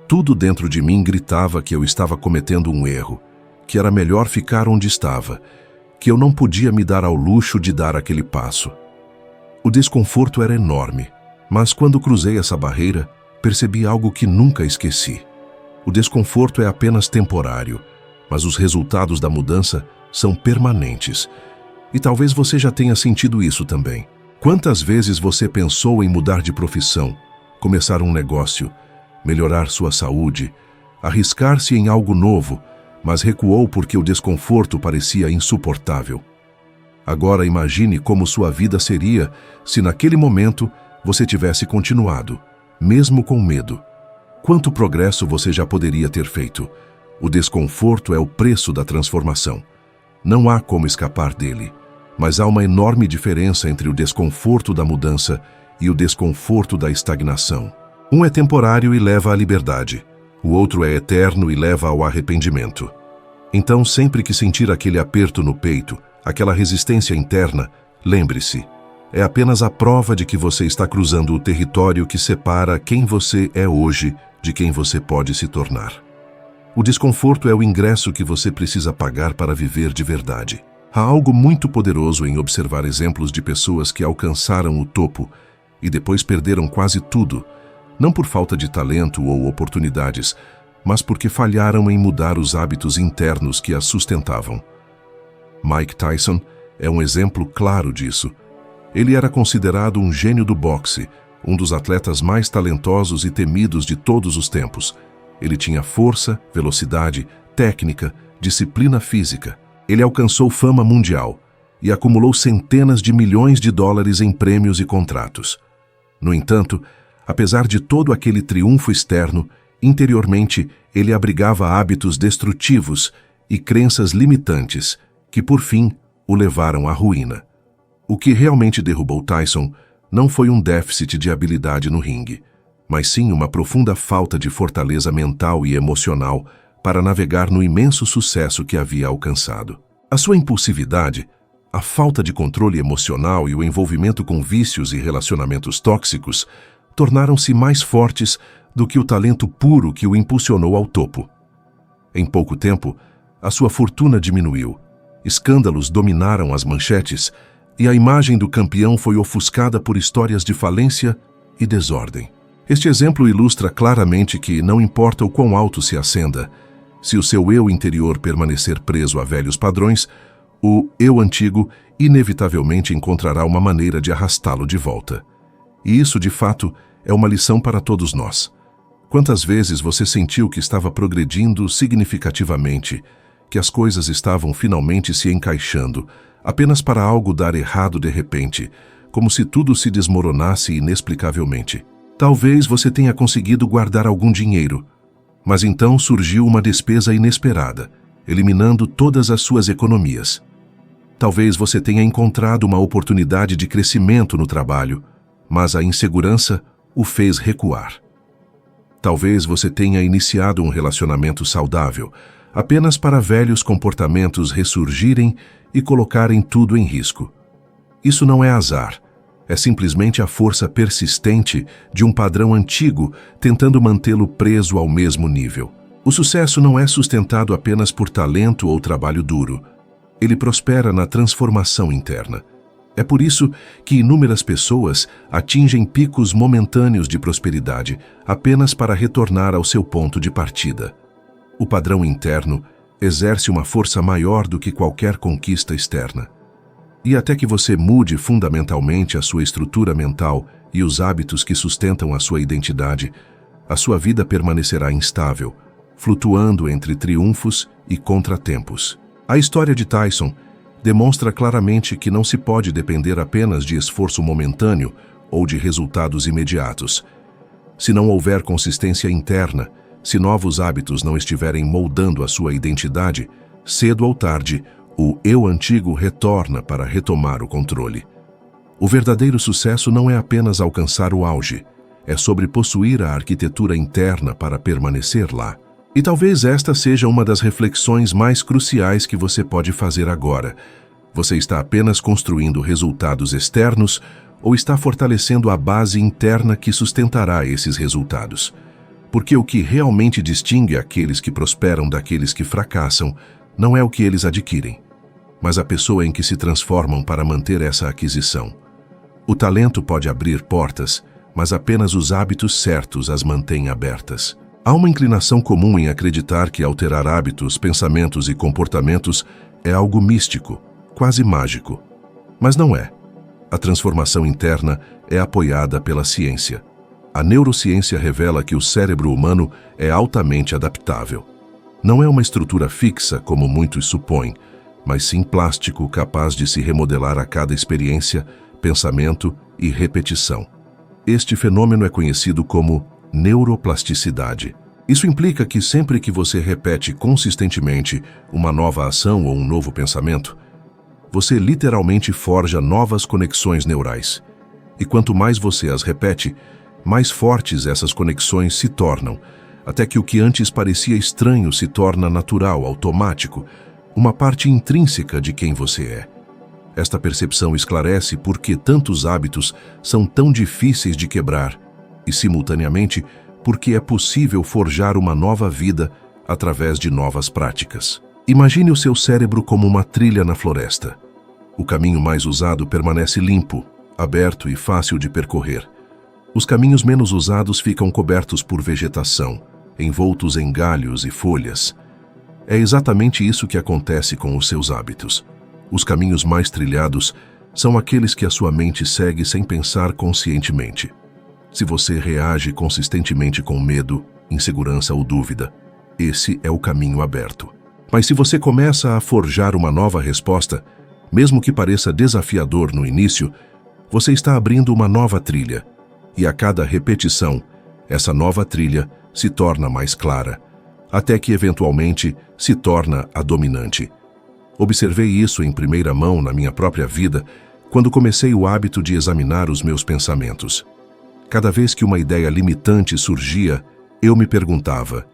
Tudo dentro de mim gritava que eu estava cometendo um erro, que era melhor ficar onde estava, que eu não podia me dar ao luxo de dar aquele passo. O desconforto era enorme, mas quando cruzei essa barreira, percebi algo que nunca esqueci. O desconforto é apenas temporário, mas os resultados da mudança são permanentes. E talvez você já tenha sentido isso também. Quantas vezes você pensou em mudar de profissão, começar um negócio, melhorar sua saúde, arriscar-se em algo novo, mas recuou porque o desconforto parecia insuportável? Agora imagine como sua vida seria se naquele momento você tivesse continuado, mesmo com medo. Quanto progresso você já poderia ter feito? O desconforto é o preço da transformação. Não há como escapar dele, mas há uma enorme diferença entre o desconforto da mudança e o desconforto da estagnação. Um é temporário e leva à liberdade. O outro é eterno e leva ao arrependimento. Então, sempre que sentir aquele aperto no peito, aquela resistência interna, lembre-se, é apenas a prova de que você está cruzando o território que separa quem você é hoje de quem você pode se tornar. O desconforto é o ingresso que você precisa pagar para viver de verdade. Há algo muito poderoso em observar exemplos de pessoas que alcançaram o topo e depois perderam quase tudo, não por falta de talento ou oportunidades, mas porque falharam em mudar os hábitos internos que as sustentavam. Mike Tyson é um exemplo claro disso. Ele era considerado um gênio do boxe, um dos atletas mais talentosos e temidos de todos os tempos, Ele tinha força, velocidade, técnica, disciplina física. Ele alcançou fama mundial e acumulou centenas de milhões de dólares em prêmios e contratos. No entanto, apesar de todo aquele triunfo externo, interiormente ele abrigava hábitos destrutivos e crenças limitantes que, por fim, o levaram à ruína. O que realmente derrubou Tyson não foi um déficit de habilidade no ringue, mas sim uma profunda falta de fortaleza mental e emocional para navegar no imenso sucesso que havia alcançado. A sua impulsividade, a falta de controle emocional e o envolvimento com vícios e relacionamentos tóxicos tornaram-se mais fortes do que o talento puro que o impulsionou ao topo. Em pouco tempo, a sua fortuna diminuiu, escândalos dominaram as manchetes e a imagem do campeão foi ofuscada por histórias de falência e desordem. Este exemplo ilustra claramente que não importa o quão alto se ascenda, se o seu eu interior permanecer preso a velhos padrões, o eu antigo inevitavelmente encontrará uma maneira de arrastá-lo de volta. E isso, de fato, é uma lição para todos nós. Quantas vezes você sentiu que estava progredindo significativamente, que as coisas estavam finalmente se encaixando, apenas para algo dar errado de repente, como se tudo se desmoronasse inexplicavelmente? Talvez você tenha conseguido guardar algum dinheiro, mas então surgiu uma despesa inesperada, eliminando todas as suas economias. Talvez você tenha encontrado uma oportunidade de crescimento no trabalho, mas a insegurança o fez recuar. Talvez você tenha iniciado um relacionamento saudável, apenas para velhos comportamentos ressurgirem e colocarem tudo em risco. Isso não é azar, é simplesmente a força persistente de um padrão antigo tentando mantê-lo preso ao mesmo nível. O sucesso não é sustentado apenas por talento ou trabalho duro. Ele prospera na transformação interna. É por isso que inúmeras pessoas atingem picos momentâneos de prosperidade apenas para retornar ao seu ponto de partida. O padrão interno exerce uma força maior do que qualquer conquista externa. E até que você mude fundamentalmente a sua estrutura mental e os hábitos que sustentam a sua identidade, a sua vida permanecerá instável, flutuando entre triunfos e contratempos. A história de Tyson demonstra claramente que não se pode depender apenas de esforço momentâneo ou de resultados imediatos. Se não houver consistência interna, se novos hábitos não estiverem moldando a sua identidade, cedo ou tarde, o eu antigo retorna para retomar o controle. O verdadeiro sucesso não é apenas alcançar o auge, é sobre possuir a arquitetura interna para permanecer lá. E talvez esta seja uma das reflexões mais cruciais que você pode fazer agora. Você está apenas construindo resultados externos ou está fortalecendo a base interna que sustentará esses resultados? Porque o que realmente distingue aqueles que prosperam daqueles que fracassam não é o que eles adquirem, mas a pessoa em que se transformam para manter essa aquisição. O talento pode abrir portas, mas apenas os hábitos certos as mantêm abertas. Há uma inclinação comum em acreditar que alterar hábitos, pensamentos e comportamentos é algo místico, quase mágico. Mas não é. A transformação interna é apoiada pela ciência. A neurociência revela que o cérebro humano é altamente adaptável. Não é uma estrutura fixa, como muitos supõem, mas sim plástico capaz de se remodelar a cada experiência, pensamento e repetição. Este fenômeno é conhecido como neuroplasticidade. Isso implica que sempre que você repete consistentemente uma nova ação ou um novo pensamento, você literalmente forja novas conexões neurais. E quanto mais você as repete, mais fortes essas conexões se tornam, até que o que antes parecia estranho se torna natural, automático, uma parte intrínseca de quem você é. Esta percepção esclarece por que tantos hábitos são tão difíceis de quebrar e, simultaneamente, porque é possível forjar uma nova vida através de novas práticas. Imagine o seu cérebro como uma trilha na floresta. O caminho mais usado permanece limpo, aberto e fácil de percorrer. Os caminhos menos usados ficam cobertos por vegetação, envoltos em galhos e folhas. É exatamente isso que acontece com os seus hábitos. Os caminhos mais trilhados são aqueles que a sua mente segue sem pensar conscientemente. Se você reage consistentemente com medo, insegurança ou dúvida. Esse é o caminho aberto. Mas se você começa a forjar uma nova resposta, mesmo que pareça desafiador no início, você está abrindo uma nova trilha. E a cada repetição, essa nova trilha se torna mais clara, até que eventualmente se torna a dominante. Observei isso em primeira mão na minha própria vida, quando comecei o hábito de examinar os meus pensamentos. Cada vez que uma ideia limitante surgia, eu me perguntava: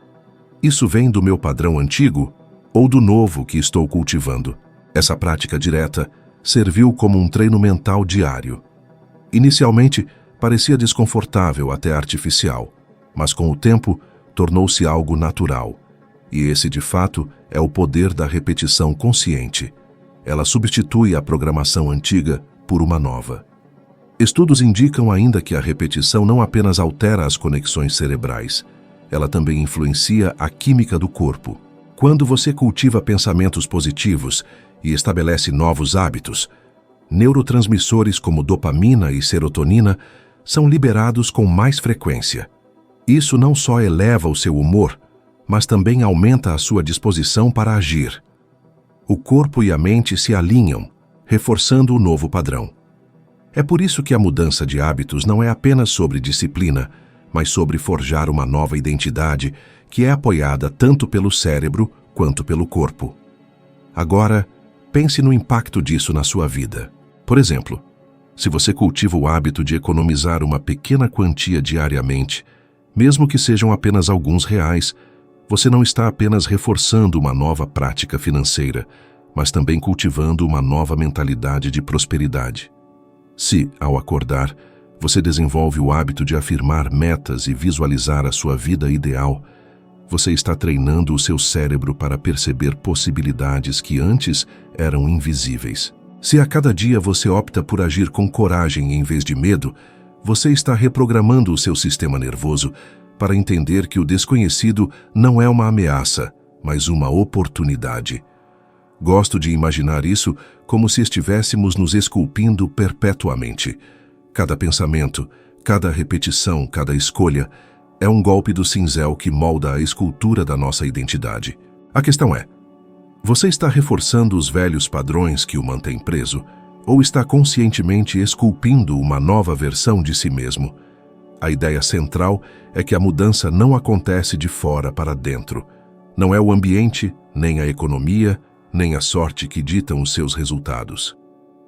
isso vem do meu padrão antigo ou do novo que estou cultivando? Essa prática direta serviu como um treino mental diário. Inicialmente, parecia desconfortável até artificial, mas com o tempo tornou-se algo natural. E esse, de fato, é o poder da repetição consciente. Ela substitui a programação antiga por uma nova. Estudos indicam ainda que a repetição não apenas altera as conexões cerebrais, ela também influencia a química do corpo. Quando você cultiva pensamentos positivos e estabelece novos hábitos, neurotransmissores como dopamina e serotonina são liberados com mais frequência. Isso não só eleva o seu humor, mas também aumenta a sua disposição para agir. O corpo e a mente se alinham, reforçando o novo padrão. É por isso que a mudança de hábitos não é apenas sobre disciplina, mas sobre forjar uma nova identidade que é apoiada tanto pelo cérebro quanto pelo corpo. Agora, pense no impacto disso na sua vida. Por exemplo, se você cultiva o hábito de economizar uma pequena quantia diariamente, mesmo que sejam apenas alguns reais, você não está apenas reforçando uma nova prática financeira, mas também cultivando uma nova mentalidade de prosperidade. Se, ao acordar, você desenvolve o hábito de afirmar metas e visualizar a sua vida ideal, você está treinando o seu cérebro para perceber possibilidades que antes eram invisíveis. Se a cada dia você opta por agir com coragem em vez de medo, você está reprogramando o seu sistema nervoso para entender que o desconhecido não é uma ameaça, mas uma oportunidade. Gosto de imaginar isso como se estivéssemos nos esculpindo perpetuamente. Cada pensamento, cada repetição, cada escolha é um golpe do cinzel que molda a escultura da nossa identidade. A questão é: você está reforçando os velhos padrões que o mantêm preso, ou está conscientemente esculpindo uma nova versão de si mesmo? A ideia central é que a mudança não acontece de fora para dentro. Não é o ambiente, nem a economia, nem a sorte que ditam os seus resultados.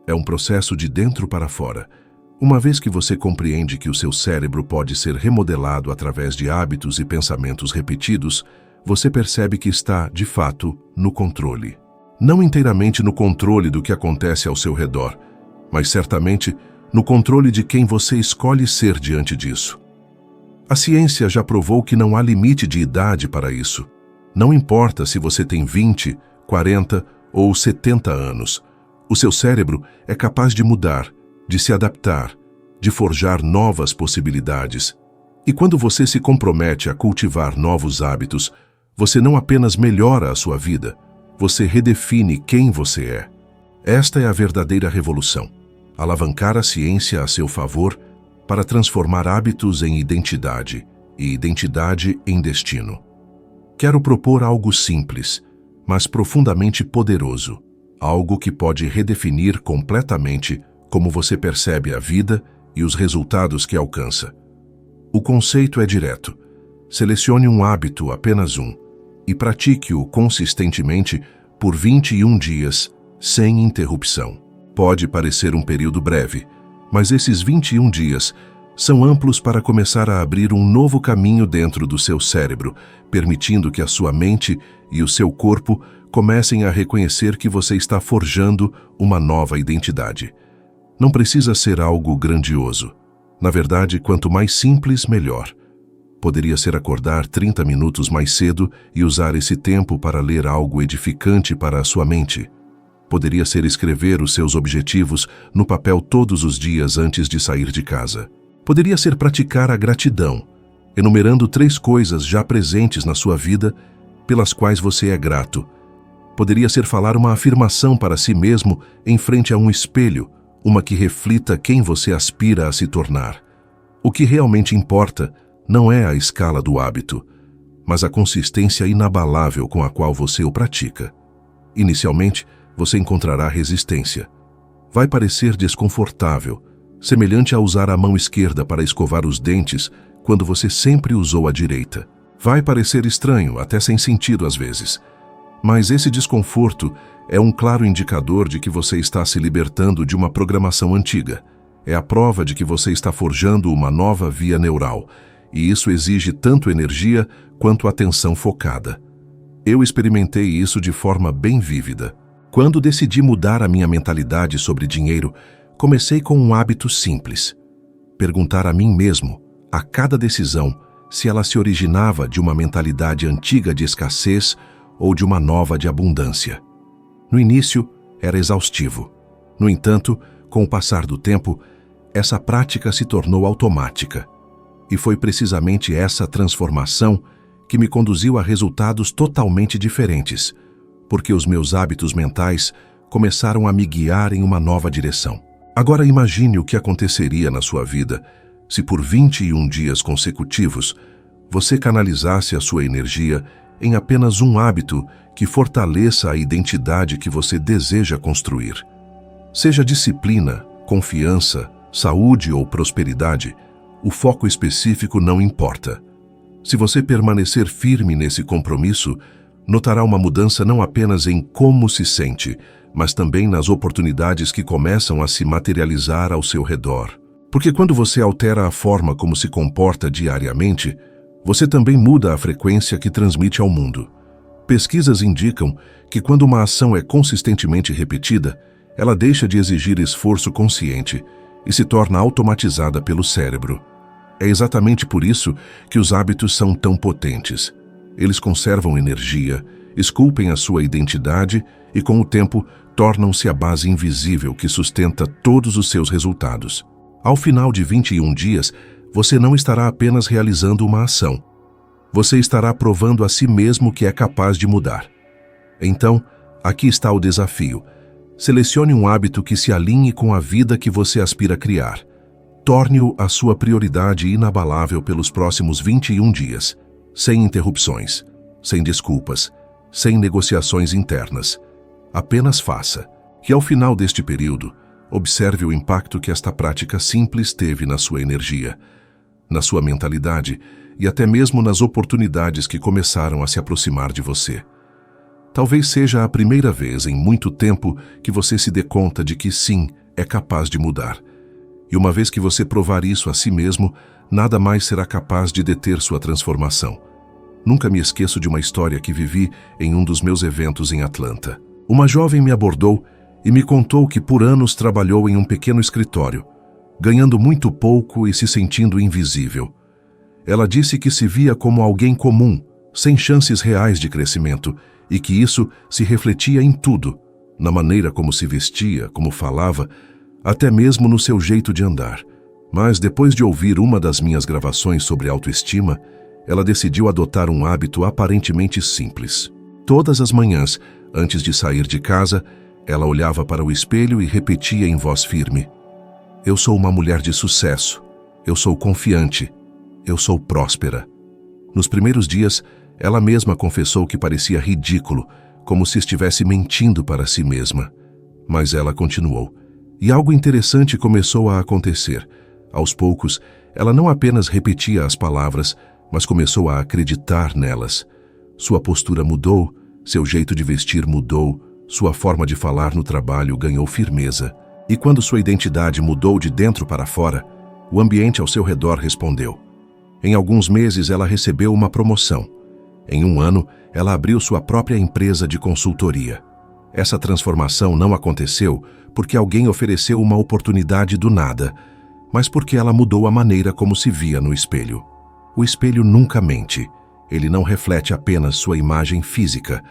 É um processo de dentro para fora. Uma vez que você compreende que o seu cérebro pode ser remodelado através de hábitos e pensamentos repetidos, você percebe que está, de fato, no controle. Não inteiramente no controle do que acontece ao seu redor, mas certamente no controle de quem você escolhe ser diante disso. A ciência já provou que não há limite de idade para isso. Não importa se você tem 20, 40 ou 70 anos. O seu cérebro é capaz de mudar, de se adaptar, de forjar novas possibilidades. E quando você se compromete a cultivar novos hábitos, você não apenas melhora a sua vida, você redefine quem você é. Esta é a verdadeira revolução. Alavancar a ciência a seu favor para transformar hábitos em identidade e identidade em destino. Quero propor algo simples, mas profundamente poderoso, algo que pode redefinir completamente como você percebe a vida e os resultados que alcança. O conceito é direto. Selecione um hábito, apenas um, e pratique-o consistentemente por 21 dias, sem interrupção. Pode parecer um período breve, mas esses 21 dias são amplos para começar a abrir um novo caminho dentro do seu cérebro, permitindo que a sua mente e o seu corpo comecem a reconhecer que você está forjando uma nova identidade. Não precisa ser algo grandioso. Na verdade, quanto mais simples, melhor. Poderia ser acordar 30 minutos mais cedo e usar esse tempo para ler algo edificante para a sua mente. Poderia ser escrever os seus objetivos no papel todos os dias antes de sair de casa. Poderia ser praticar a gratidão, enumerando 3 coisas já presentes na sua vida pelas quais você é grato. Poderia ser falar uma afirmação para si mesmo em frente a um espelho, uma que reflita quem você aspira a se tornar. O que realmente importa não é a escala do hábito, mas a consistência inabalável com a qual você o pratica. Inicialmente, você encontrará resistência. Vai parecer desconfortável, semelhante a usar a mão esquerda para escovar os dentes quando você sempre usou a direita. Vai parecer estranho, até sem sentido às vezes. Mas esse desconforto é um claro indicador de que você está se libertando de uma programação antiga. É a prova de que você está forjando uma nova via neural, e isso exige tanto energia quanto atenção focada. Eu experimentei isso de forma bem vívida. Quando decidi mudar a minha mentalidade sobre dinheiro, comecei com um hábito simples: perguntar a mim mesmo, a cada decisão, se ela se originava de uma mentalidade antiga de escassez ou de uma nova de abundância. No início, era exaustivo. No entanto, com o passar do tempo, essa prática se tornou automática. E foi precisamente essa transformação que me conduziu a resultados totalmente diferentes, porque os meus hábitos mentais começaram a me guiar em uma nova direção. Agora imagine o que aconteceria na sua vida se por 21 dias consecutivos você canalizasse a sua energia em apenas um hábito que fortaleça a identidade que você deseja construir. Seja disciplina, confiança, saúde ou prosperidade, o foco específico não importa. Se você permanecer firme nesse compromisso, notará uma mudança não apenas em como se sente, mas também nas oportunidades que começam a se materializar ao seu redor. Porque quando você altera a forma como se comporta diariamente, você também muda a frequência que transmite ao mundo. Pesquisas indicam que quando uma ação é consistentemente repetida, ela deixa de exigir esforço consciente e se torna automatizada pelo cérebro. É exatamente por isso que os hábitos são tão potentes. Eles conservam energia, esculpem a sua identidade e, com o tempo, tornam-se a base invisível que sustenta todos os seus resultados. Ao final de 21 dias, você não estará apenas realizando uma ação. Você estará provando a si mesmo que é capaz de mudar. Então, aqui está o desafio. Selecione um hábito que se alinhe com a vida que você aspira a criar. Torne-o a sua prioridade inabalável pelos próximos 21 dias, sem interrupções, sem desculpas, sem negociações internas. Apenas faça. E ao final deste período, observe o impacto que esta prática simples teve na sua energia, na sua mentalidade e até mesmo nas oportunidades que começaram a se aproximar de você. Talvez seja a primeira vez em muito tempo que você se dê conta de que sim, é capaz de mudar. E uma vez que você provar isso a si mesmo, nada mais será capaz de deter sua transformação. Nunca me esqueço de uma história que vivi em um dos meus eventos em Atlanta. Uma jovem me abordou e me contou que por anos trabalhou em um pequeno escritório, ganhando muito pouco e se sentindo invisível. Ela disse que se via como alguém comum, sem chances reais de crescimento, e que isso se refletia em tudo, na maneira como se vestia, como falava, até mesmo no seu jeito de andar. Mas depois de ouvir uma das minhas gravações sobre autoestima, ela decidiu adotar um hábito aparentemente simples. Todas as manhãs, antes de sair de casa, ela olhava para o espelho e repetia em voz firme: "Eu sou uma mulher de sucesso. Eu sou confiante. Eu sou próspera." Nos primeiros dias, ela mesma confessou que parecia ridículo, como se estivesse mentindo para si mesma. Mas ela continuou. E algo interessante começou a acontecer. Aos poucos, ela não apenas repetia as palavras, mas começou a acreditar nelas. Sua postura mudou, seu jeito de vestir mudou, sua forma de falar no trabalho ganhou firmeza. E quando sua identidade mudou de dentro para fora, o ambiente ao seu redor respondeu. Em alguns meses, ela recebeu uma promoção. Em um ano, ela abriu sua própria empresa de consultoria. Essa transformação não aconteceu porque alguém ofereceu uma oportunidade do nada, mas porque ela mudou a maneira como se via no espelho. O espelho nunca mente. Ele não reflete apenas sua imagem física,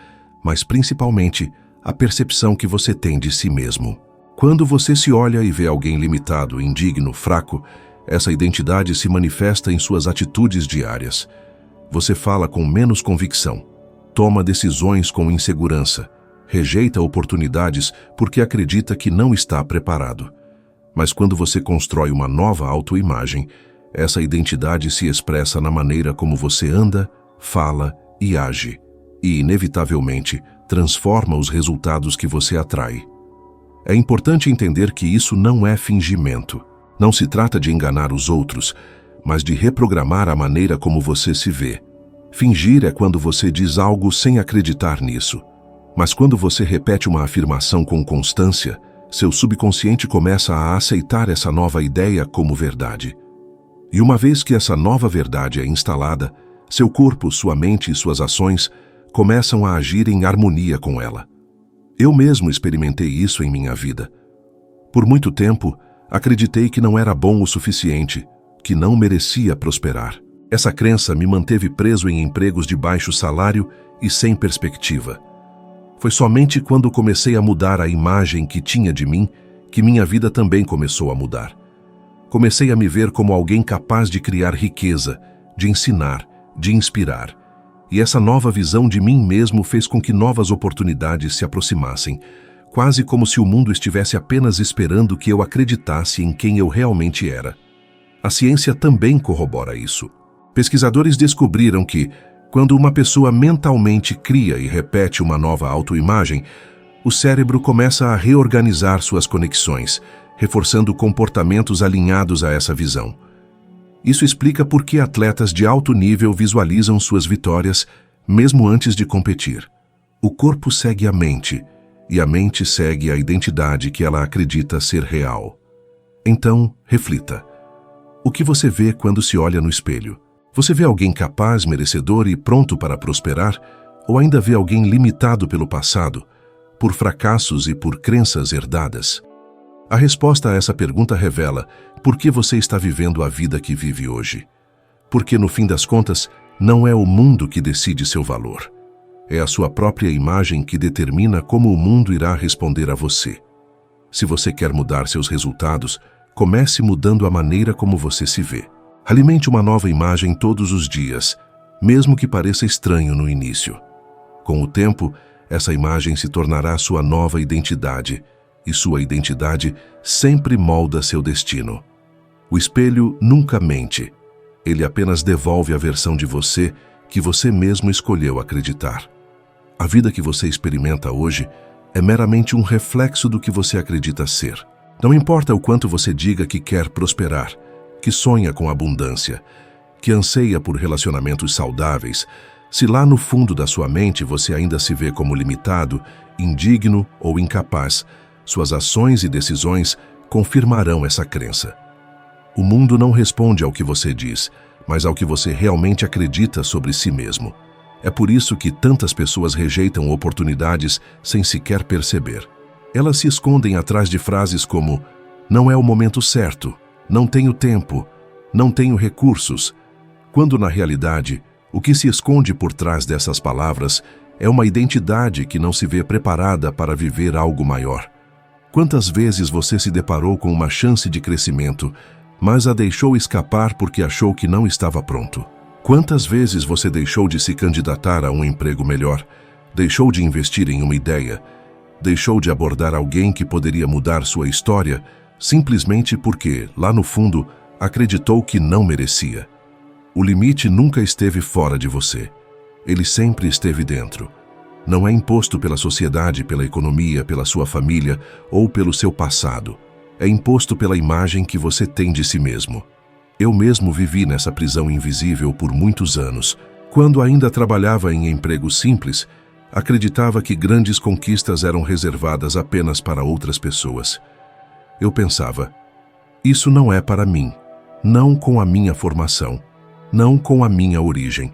mas principalmente a percepção que você tem de si mesmo. Quando você se olha e vê alguém limitado, indigno, fraco, essa identidade se manifesta em suas atitudes diárias. Você fala com menos convicção, toma decisões com insegurança, rejeita oportunidades porque acredita que não está preparado. Mas quando você constrói uma nova autoimagem, essa identidade se expressa na maneira como você anda, fala e age, e, inevitavelmente, transforma os resultados que você atrai. É importante entender que isso não é fingimento. Não se trata de enganar os outros, mas de reprogramar a maneira como você se vê. Fingir é quando você diz algo sem acreditar nisso. Mas quando você repete uma afirmação com constância, seu subconsciente começa a aceitar essa nova ideia como verdade. E uma vez que essa nova verdade é instalada, seu corpo, sua mente e suas ações começam a agir em harmonia com ela. Eu mesmo experimentei isso em minha vida. Por muito tempo, acreditei que não era bom o suficiente, que não merecia prosperar. Essa crença me manteve preso em empregos de baixo salário e sem perspectiva. Foi somente quando comecei a mudar a imagem que tinha de mim que minha vida também começou a mudar. Comecei a me ver como alguém capaz de criar riqueza, de ensinar, de inspirar. E essa nova visão de mim mesmo fez com que novas oportunidades se aproximassem, quase como se o mundo estivesse apenas esperando que eu acreditasse em quem eu realmente era. A ciência também corrobora isso. Pesquisadores descobriram que, quando uma pessoa mentalmente cria e repete uma nova autoimagem, o cérebro começa a reorganizar suas conexões, reforçando comportamentos alinhados a essa visão. Isso explica por que atletas de alto nível visualizam suas vitórias mesmo antes de competir. O corpo segue a mente, e a mente segue a identidade que ela acredita ser real. Então, reflita. O que você vê quando se olha no espelho? Você vê alguém capaz, merecedor e pronto para prosperar? Ou ainda vê alguém limitado pelo passado, por fracassos e por crenças herdadas? A resposta a essa pergunta revela por que você está vivendo a vida que vive hoje. Porque, no fim das contas, não é o mundo que decide seu valor. É a sua própria imagem que determina como o mundo irá responder a você. Se você quer mudar seus resultados, comece mudando a maneira como você se vê. Alimente uma nova imagem todos os dias, mesmo que pareça estranho no início. Com o tempo, essa imagem se tornará sua nova identidade, e sua identidade sempre molda seu destino. O espelho nunca mente. Ele apenas devolve a versão de você que você mesmo escolheu acreditar. A vida que você experimenta hoje é meramente um reflexo do que você acredita ser. Não importa o quanto você diga que quer prosperar, que sonha com abundância, que anseia por relacionamentos saudáveis, se lá no fundo da sua mente você ainda se vê como limitado, indigno ou incapaz, suas ações e decisões confirmarão essa crença. O mundo não responde ao que você diz, mas ao que você realmente acredita sobre si mesmo. É por isso que tantas pessoas rejeitam oportunidades sem sequer perceber. Elas se escondem atrás de frases como "não é o momento certo", "não tenho tempo", "não tenho recursos", quando na realidade, o que se esconde por trás dessas palavras é uma identidade que não se vê preparada para viver algo maior. Quantas vezes você se deparou com uma chance de crescimento, mas a deixou escapar porque achou que não estava pronto? Quantas vezes você deixou de se candidatar a um emprego melhor, deixou de investir em uma ideia, deixou de abordar alguém que poderia mudar sua história, simplesmente porque, lá no fundo, acreditou que não merecia? O limite nunca esteve fora de você. Ele sempre esteve dentro. Não é imposto pela sociedade, pela economia, pela sua família ou pelo seu passado. É imposto pela imagem que você tem de si mesmo. Eu mesmo vivi nessa prisão invisível por muitos anos. Quando ainda trabalhava em empregos simples, acreditava que grandes conquistas eram reservadas apenas para outras pessoas. Eu pensava, isso não é para mim, não com a minha formação, não com a minha origem.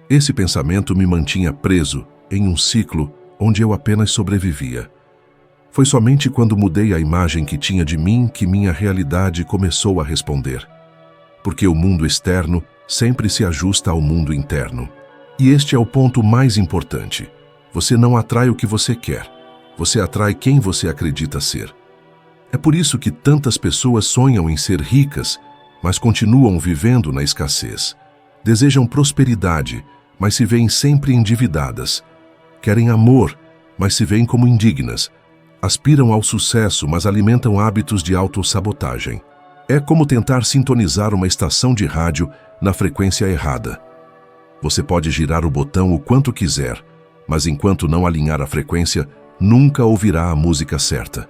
Esse pensamento me mantinha preso em um ciclo onde eu apenas sobrevivia. Foi somente quando mudei a imagem que tinha de mim que minha realidade começou a responder. Porque o mundo externo sempre se ajusta ao mundo interno. E este é o ponto mais importante. Você não atrai o que você quer. Você atrai quem você acredita ser. É por isso que tantas pessoas sonham em ser ricas, mas continuam vivendo na escassez. Desejam prosperidade, mas se veem sempre endividadas. Querem amor, mas se veem como indignas. Aspiram ao sucesso, mas alimentam hábitos de autossabotagem. É como tentar sintonizar uma estação de rádio na frequência errada. Você pode girar o botão o quanto quiser, mas enquanto não alinhar a frequência, nunca ouvirá a música certa.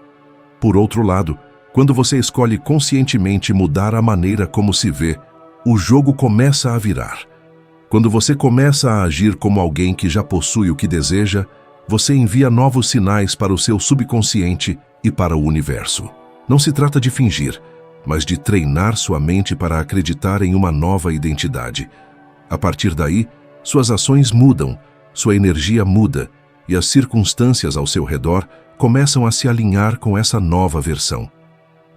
Por outro lado, quando você escolhe conscientemente mudar a maneira como se vê, o jogo começa a virar. Quando você começa a agir como alguém que já possui o que deseja, você envia novos sinais para o seu subconsciente e para o universo. Não se trata de fingir, mas de treinar sua mente para acreditar em uma nova identidade. A partir daí, suas ações mudam, sua energia muda e as circunstâncias ao seu redor começam a se alinhar com essa nova versão.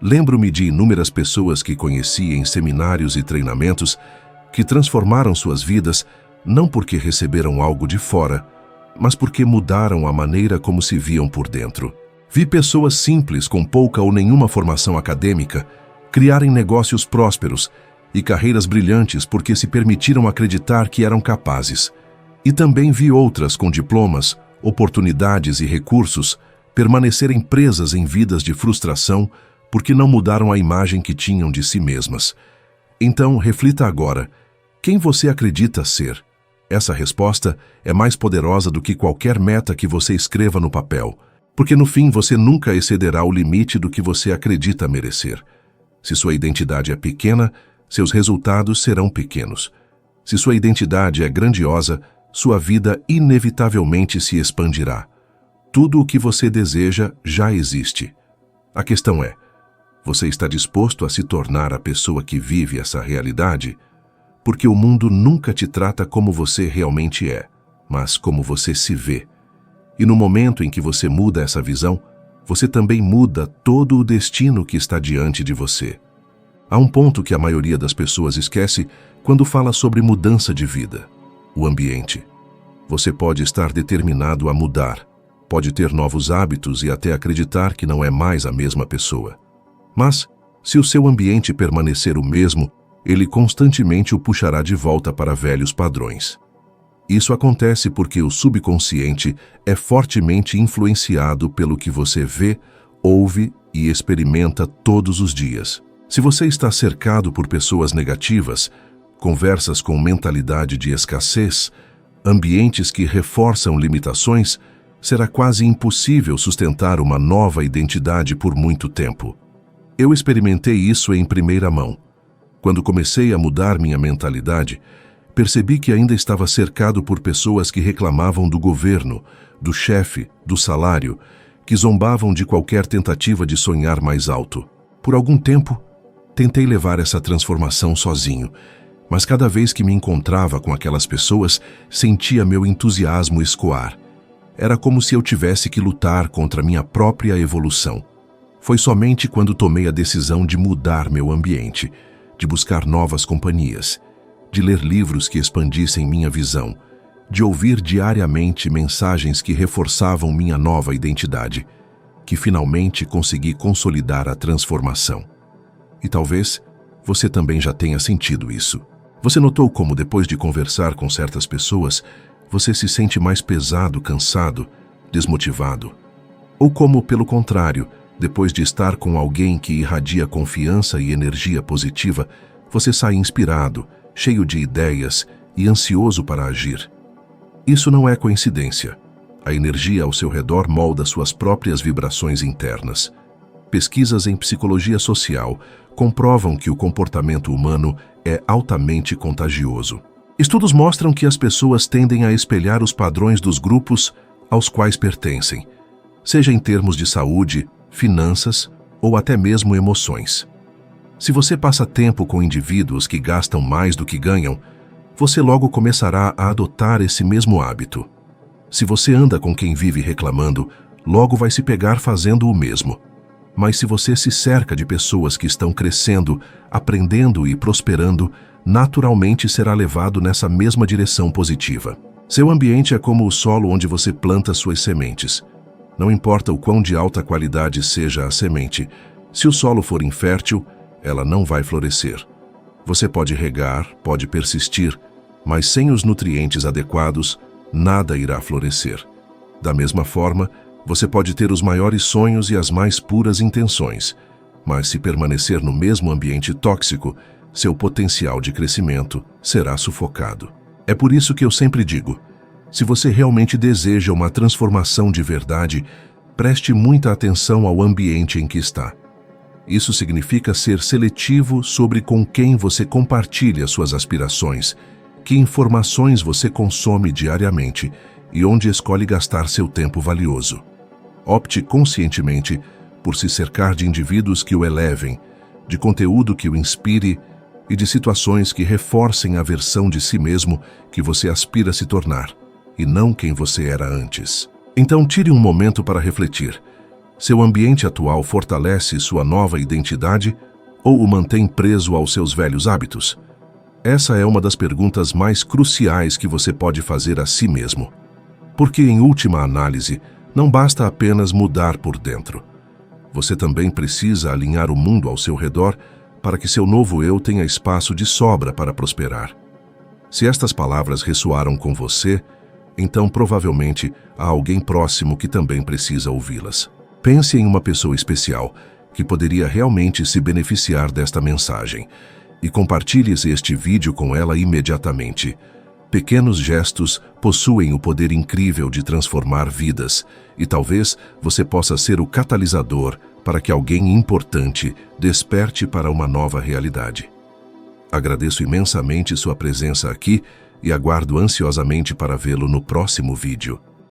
Lembro-me de inúmeras pessoas que conheci em seminários e treinamentos que transformaram suas vidas não porque receberam algo de fora, mas porque mudaram a maneira como se viam por dentro. Vi pessoas simples com pouca ou nenhuma formação acadêmica criarem negócios prósperos e carreiras brilhantes porque se permitiram acreditar que eram capazes. E também vi outras com diplomas, oportunidades e recursos permanecerem presas em vidas de frustração porque não mudaram a imagem que tinham de si mesmas. Então, reflita agora: quem você acredita ser? Essa resposta é mais poderosa do que qualquer meta que você escreva no papel, porque no fim você nunca excederá o limite do que você acredita merecer. Se sua identidade é pequena, seus resultados serão pequenos. Se sua identidade é grandiosa, sua vida inevitavelmente se expandirá. Tudo o que você deseja já existe. A questão é: você está disposto a se tornar a pessoa que vive essa realidade? Porque o mundo nunca te trata como você realmente é, mas como você se vê. E no momento em que você muda essa visão, você também muda todo o destino que está diante de você. Há um ponto que a maioria das pessoas esquece quando fala sobre mudança de vida: o ambiente. Você pode estar determinado a mudar, pode ter novos hábitos e até acreditar que não é mais a mesma pessoa. Mas, se o seu ambiente permanecer o mesmo, ele constantemente o puxará de volta para velhos padrões. Isso acontece porque o subconsciente é fortemente influenciado pelo que você vê, ouve e experimenta todos os dias. Se você está cercado por pessoas negativas, conversas com mentalidade de escassez, ambientes que reforçam limitações, será quase impossível sustentar uma nova identidade por muito tempo. Eu experimentei isso em primeira mão. Quando comecei a mudar minha mentalidade, percebi que ainda estava cercado por pessoas que reclamavam do governo, do chefe, do salário, que zombavam de qualquer tentativa de sonhar mais alto. Por algum tempo, tentei levar essa transformação sozinho, mas cada vez que me encontrava com aquelas pessoas, sentia meu entusiasmo escoar. Era como se eu tivesse que lutar contra minha própria evolução. Foi somente quando tomei a decisão de mudar meu ambiente, de buscar novas companhias, de ler livros que expandissem minha visão, de ouvir diariamente mensagens que reforçavam minha nova identidade, que finalmente consegui consolidar a transformação. E talvez você também já tenha sentido isso. Você notou como, depois de conversar com certas pessoas, você se sente mais pesado, cansado, desmotivado? Ou como, pelo contrário, depois de estar com alguém que irradia confiança e energia positiva, você sai inspirado, cheio de ideias e ansioso para agir? Isso não é coincidência. A energia ao seu redor molda suas próprias vibrações internas. Pesquisas em psicologia social comprovam que o comportamento humano é altamente contagioso. Estudos mostram que as pessoas tendem a espelhar os padrões dos grupos aos quais pertencem, seja em termos de saúde, finanças ou até mesmo emoções. Se você passa tempo com indivíduos que gastam mais do que ganham, você logo começará a adotar esse mesmo hábito. Se você anda com quem vive reclamando, logo vai se pegar fazendo o mesmo. Mas se você se cerca de pessoas que estão crescendo, aprendendo e prosperando, naturalmente será levado nessa mesma direção positiva. Seu ambiente é como o solo onde você planta suas sementes. Não importa o quão de alta qualidade seja a semente, se o solo for infértil, ela não vai florescer. Você pode regar, pode persistir, mas sem os nutrientes adequados, nada irá florescer. Da mesma forma, você pode ter os maiores sonhos e as mais puras intenções, mas se permanecer no mesmo ambiente tóxico, seu potencial de crescimento será sufocado. É por isso que eu sempre digo, se você realmente deseja uma transformação de verdade, preste muita atenção ao ambiente em que está. Isso significa ser seletivo sobre com quem você compartilha suas aspirações, que informações você consome diariamente e onde escolhe gastar seu tempo valioso. Opte conscientemente por se cercar de indivíduos que o elevem, de conteúdo que o inspire e de situações que reforcem a versão de si mesmo que você aspira a se tornar, e não quem você era antes. Então tire um momento para refletir. Seu ambiente atual fortalece sua nova identidade ou o mantém preso aos seus velhos hábitos? Essa é uma das perguntas mais cruciais que você pode fazer a si mesmo. Porque, em última análise, não basta apenas mudar por dentro. Você também precisa alinhar o mundo ao seu redor para que seu novo eu tenha espaço de sobra para prosperar. Se estas palavras ressoaram com você, então provavelmente há alguém próximo que também precisa ouvi-las. Pense em uma pessoa especial que poderia realmente se beneficiar desta mensagem e compartilhe este vídeo com ela imediatamente. Pequenos gestos possuem o poder incrível de transformar vidas e talvez você possa ser o catalisador para que alguém importante desperte para uma nova realidade. Agradeço imensamente sua presença aqui e aguardo ansiosamente para vê-lo no próximo vídeo.